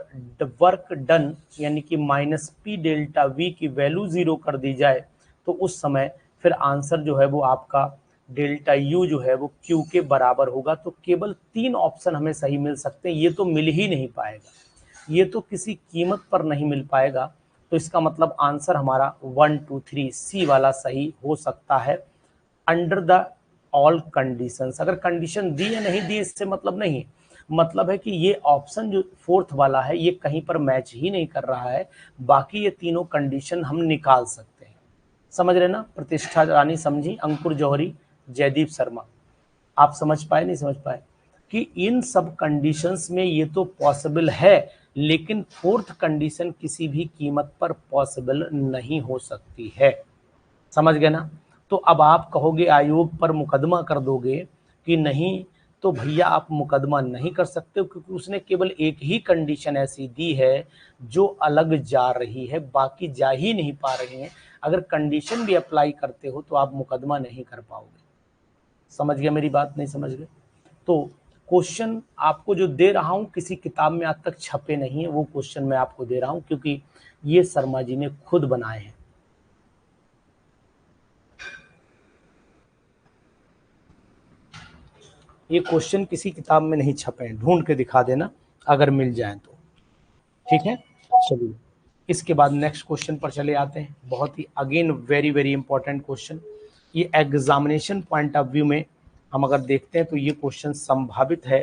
वर्क डन यानी कि माइनस पी डेल्टा वी की वैल्यू 0 कर दी जाए तो उस समय फिर आंसर जो है वो आपका डेल्टा यू जो है वो क्यू के बराबर होगा। तो केवल 3 ऑप्शन हमें सही मिल सकते हैं, ये तो मिल ही नहीं पाएगा, ये तो किसी कीमत पर नहीं मिल पाएगा। तो इसका मतलब आंसर हमारा 1 2 3 सी वाला सही हो सकता है अंडर द ऑल कंडीशंस। अगर कंडीशन दी या नहीं दी इससे मतलब नहीं, मतलब है कि ये ऑप्शन जो फोर्थ वाला है ये कहीं पर मैच ही नहीं कर रहा है, बाकी ये तीनों कंडीशन हम निकाल सकते हैं। समझ रहे ना? प्रतिष्ठा रानी समझी, अंकुर जौहरी, जयदीप शर्मा, आप समझ पाए नहीं समझ पाए कि इन सब कंडीशंस में ये तो पॉसिबल है लेकिन फोर्थ कंडीशन किसी भी कीमत पर पॉसिबल नहीं हो सकती है। समझ गए ना? तो अब आप कहोगे आयोग पर मुकदमा कर दोगे कि नहीं, तो भैया आप मुकदमा नहीं कर सकते क्योंकि उसने केवल एक ही कंडीशन ऐसी दी है जो अलग जा रही है, बाकी जा ही नहीं पा रहे हैं। अगर कंडीशन भी अप्लाई करते हो तो आप मुकदमा नहीं कर पाओगे। समझ गए मेरी बात? नहीं समझ गए? तो क्वेश्चन आपको जो दे रहा हूं किसी किताब में आज तक छपे नहीं है, वो क्वेश्चन मैं आपको दे रहा हूं क्योंकि ये शर्मा जी ने खुद बनाए हैं। ये क्वेश्चन किसी किताब में नहीं छपे हैं, ढूंढ के दिखा देना अगर मिल जाए तो। ठीक है, चलिए इसके बाद नेक्स्ट क्वेश्चन पर चले आते हैं। बहुत ही again very very important question. ये एग्जामिनेशन पॉइंट ऑफ व्यू में हम अगर देखते हैं तो ये क्वेश्चन संभावित है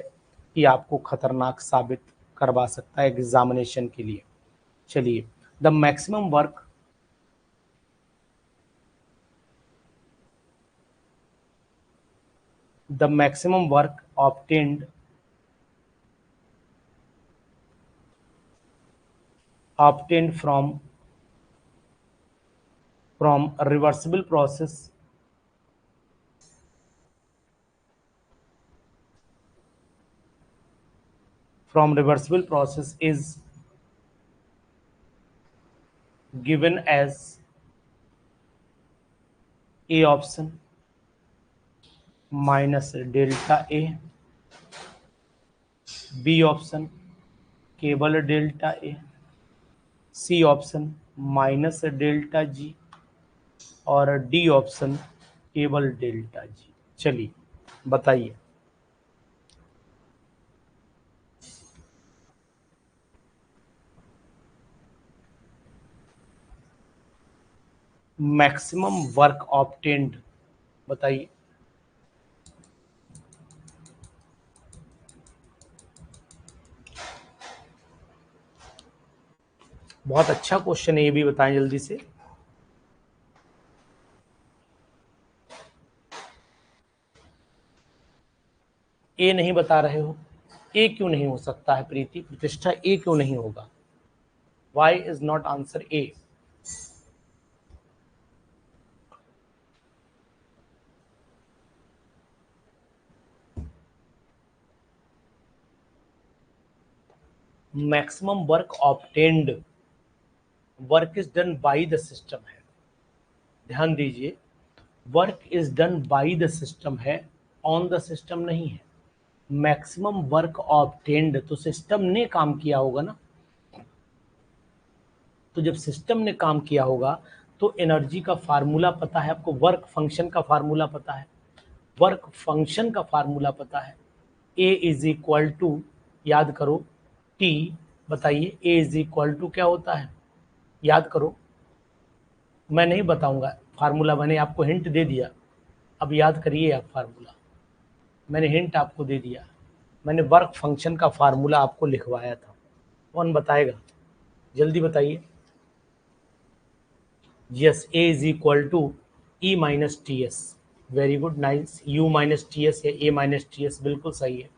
कि आपको खतरनाक साबित करवा सकता है एग्जामिनेशन के लिए। चलिए, the maximum work obtained from a reversible process is given as A option minus delta A, B option केवल delta A, C option minus delta G और D ऑप्शन केवल डेल्टा G। चलिए बताइए। मैक्सिमम वर्क ऑब्टेन्ड बताइए। बहुत अच्छा question है, ये भी बताएं जल्दी से। ए नहीं बता रहे हो, ए क्यों नहीं हो सकता है प्रीति, प्रतिष्ठा? ए क्यों नहीं होगा? Why is not answer A? Maximum work obtained, work is done by the system है, ध्यान दीजिए, work is done by the system है, ऑन द सिस्टम नहीं है। मैक्सिमम वर्क ऑब्टेन्ड तो सिस्टम ने काम किया होगा ना, तो जब सिस्टम ने काम किया होगा तो एनर्जी का फार्मूला पता है आपको, वर्क फंक्शन का फार्मूला पता है, वर्क फंक्शन का फार्मूला पता है, ए इज इक्वल टू, याद करो, टी, बताइए ए इज इक्वल टू क्या होता है, याद करो। मैं नहीं बताऊंगा फार्मूला, मैंने आपको हिंट दे दिया, अब याद करिए आप फार्मूला, मैंने हिंट आपको दे दिया, मैंने वर्क फंक्शन का फार्मूला आपको लिखवाया था। कौन बताएगा, जल्दी बताइए। Yes, A is equal to E minus T S, very good, nice, U minus T S या ए माइनस टी एस, बिल्कुल सही है।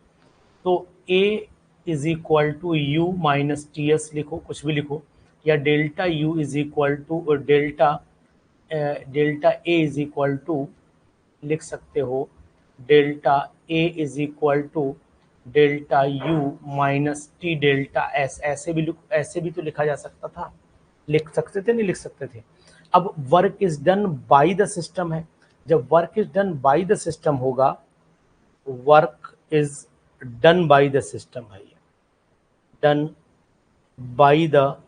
तो A is equal to U minus T S लिखो, कुछ भी लिखो, या delta U is equal to delta A is equal to लिख सकते हो delta A is equal to delta U minus T delta S, ऐसे भी तो लिखा जा सकता था, लिख सकते थे, नहीं लिख सकते थे। अब work is done by the system है, जब work is done by the system होगा, work is done by the system है, ये डन बाय द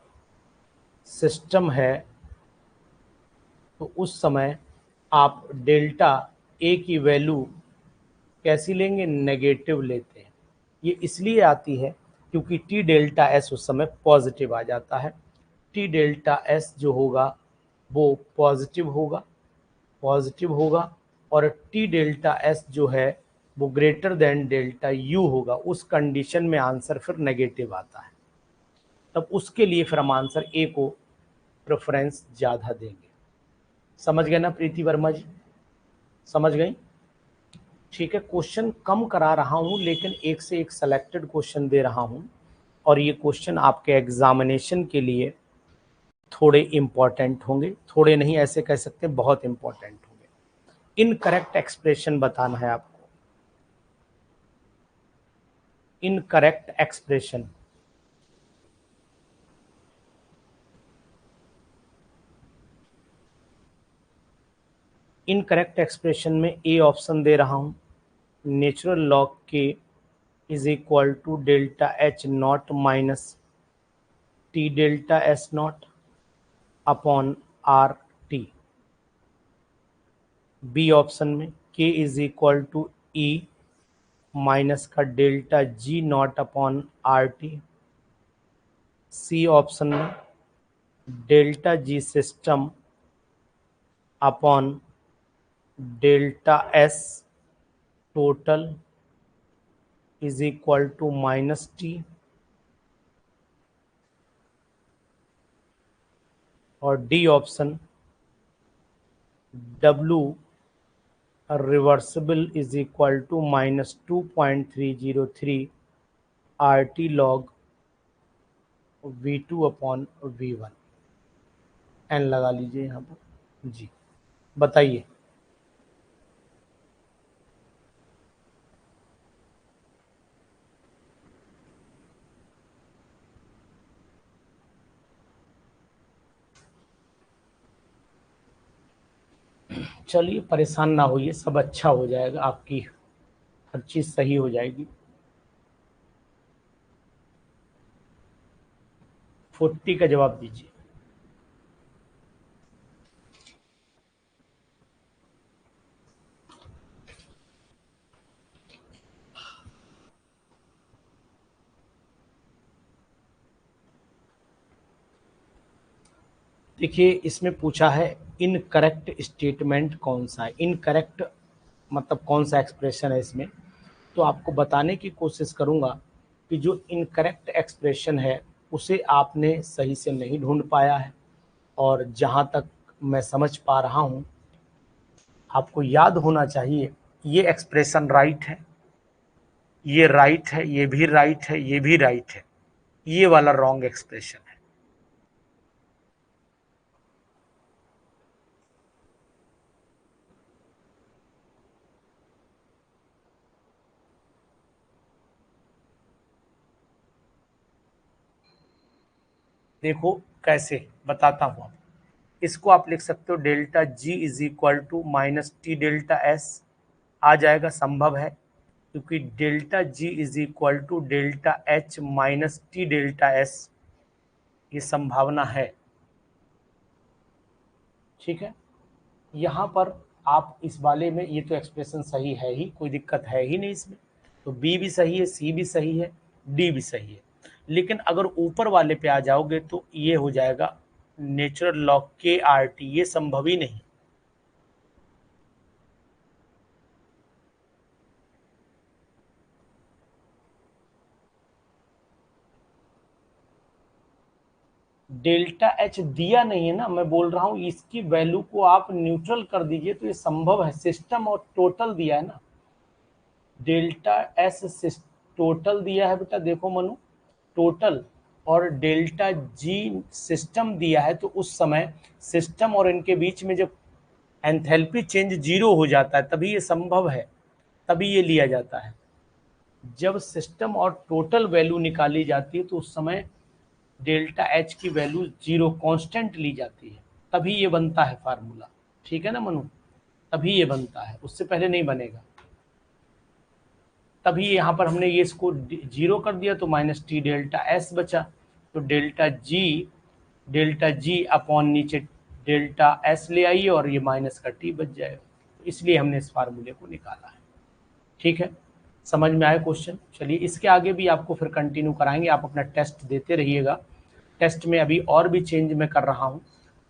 सिस्टम है, तो उस समय आप डेल्टा ए की वैल्यू कैसी लेंगे, नेगेटिव लेते हैं। ये इसलिए आती है क्योंकि टी डेल्टा एस उस समय पॉजिटिव आ जाता है, टी डेल्टा एस जो होगा वो पॉजिटिव होगा और टी डेल्टा एस जो है वो ग्रेटर देन डेल्टा यू होगा, उस कंडीशन में आंसर फिर नेगेटिव आता है, तब उसके लिए फिर हम आंसर ए को प्रेफरेंस ज़्यादा देंगे। समझ गए ना प्रीति वर्मा जी, समझ गई? ठीक है, क्वेश्चन कम करा रहा हूँ लेकिन एक से एक सेलेक्टेड क्वेश्चन दे रहा हूँ, और ये क्वेश्चन आपके एग्जामिनेशन के लिए थोड़े इम्पॉर्टेंट होंगे, थोड़े नहीं ऐसे कह सकते हैं, बहुत इम्पॉर्टेंट होंगे। इनकरेक्ट एक्सप्रेशन बताना है आपको, इनकरेक्ट एक्सप्रेशन। इनकरेक्ट एक्सप्रेशन में ए ऑप्शन दे रहा हूँ, natural log K is equal to delta H not minus T delta S not upon R T. B option में K is equal to E minus का delta G not upon R T. C option में delta G system upon delta S total is equal to minus T. और D option W reversible is equal to -2.303 R T log V2 upon V1। एन लगा लीजिए यहाँ पर जी, बताइए। चलिए परेशान ना होइए, सब अच्छा हो जाएगा, आपकी हर चीज़ सही हो जाएगी। 40 का जवाब दीजिए। देखिए इसमें पूछा है इनकरेक्ट स्टेटमेंट कौन सा है, इनकरेक्ट मतलब कौन सा एक्सप्रेशन है इसमें, तो आपको बताने की कोशिश करूँगा कि जो इनकरेक्ट एक्सप्रेशन है उसे आपने सही से नहीं ढूंढ पाया है, और जहाँ तक मैं समझ पा रहा हूँ आपको याद होना चाहिए ये एक्सप्रेशन राइट है, ये राइट है, ये भी राइट है, ये भी राइट है, ये वाला रॉन्ग एक्सप्रेशन है। देखो कैसे बताता हूँ आप, इसको आप लिख सकते हो delta G is equal to minus T delta S, आ जाएगा, संभव है क्योंकि delta G is equal to delta H minus T delta S, ये संभावना है। ठीक है, यहाँ पर आप इस वाले में ये तो एक्सप्रेशन सही है ही, कोई दिक्कत है ही नहीं इसमें, तो बी भी सही है, सी भी सही है, डी भी सही है। लेकिन अगर ऊपर वाले पे आ जाओगे तो ये हो जाएगा नेचुरल लॉग के आर टी, ये संभव ही नहीं। डेल्टा एच दिया नहीं है ना, मैं बोल रहा हूँ इसकी वैल्यू को आप न्यूट्रल कर दीजिए तो ये संभव है, सिस्टम और टोटल दिया है ना, डेल्टा एस टोटल दिया है बेटा, देखो मनु, टोटल, और डेल्टा जी सिस्टम दिया है, तो उस समय सिस्टम और इनके बीच में जब एंथैल्पी चेंज 0 हो जाता है, तभी ये संभव है, तभी ये लिया जाता है। जब सिस्टम और टोटल वैल्यू निकाली जाती है तो उस समय डेल्टा एच की वैल्यू 0 कांस्टेंट ली जाती है, तभी ये बनता है फार्मूला। ठीक है ना मनु, तभी ये बनता है, उससे पहले नहीं बनेगा। तभी यहाँ पर हमने ये इसको 0 कर दिया तो माइनस टी डेल्टा एस बचा, तो डेल्टा जी अपॉन नीचे डेल्टा एस ले आइए और ये माइनस का टी बच जाएगा, तो इसलिए हमने इस फार्मूले को निकाला है। ठीक है, समझ में आया क्वेश्चन। चलिए इसके आगे भी आपको फिर कंटिन्यू कराएंगे, आप अपना टेस्ट देते रहिएगा। टेस्ट में अभी और भी चेंज मैं कर रहा हूँ,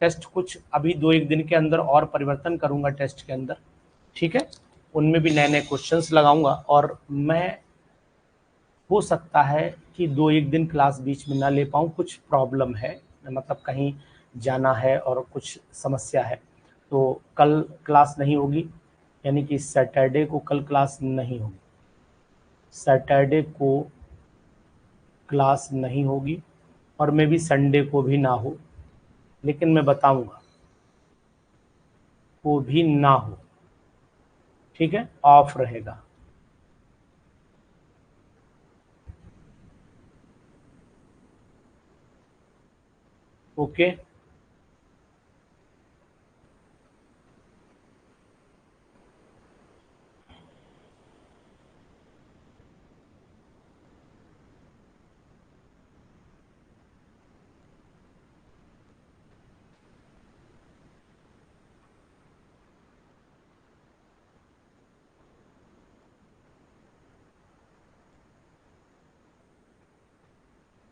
टेस्ट कुछ अभी 2-1 दिन के अंदर और परिवर्तन करूँगा टेस्ट के अंदर। ठीक है, उनमें भी नए नए क्वेश्चंस लगाऊंगा, और मैं हो सकता है कि 2-1 दिन क्लास बीच में ना ले पाऊँ, कुछ प्रॉब्लम है, मतलब कहीं जाना है और कुछ समस्या है, तो कल क्लास नहीं होगी, यानी कि सैटरडे को कल क्लास नहीं होगी, सैटरडे को क्लास नहीं होगी, और मे भी संडे को भी ना हो, लेकिन मैं बताऊंगा वो भी ना हो। ठीक है, ऑफ रहेगा। ओके।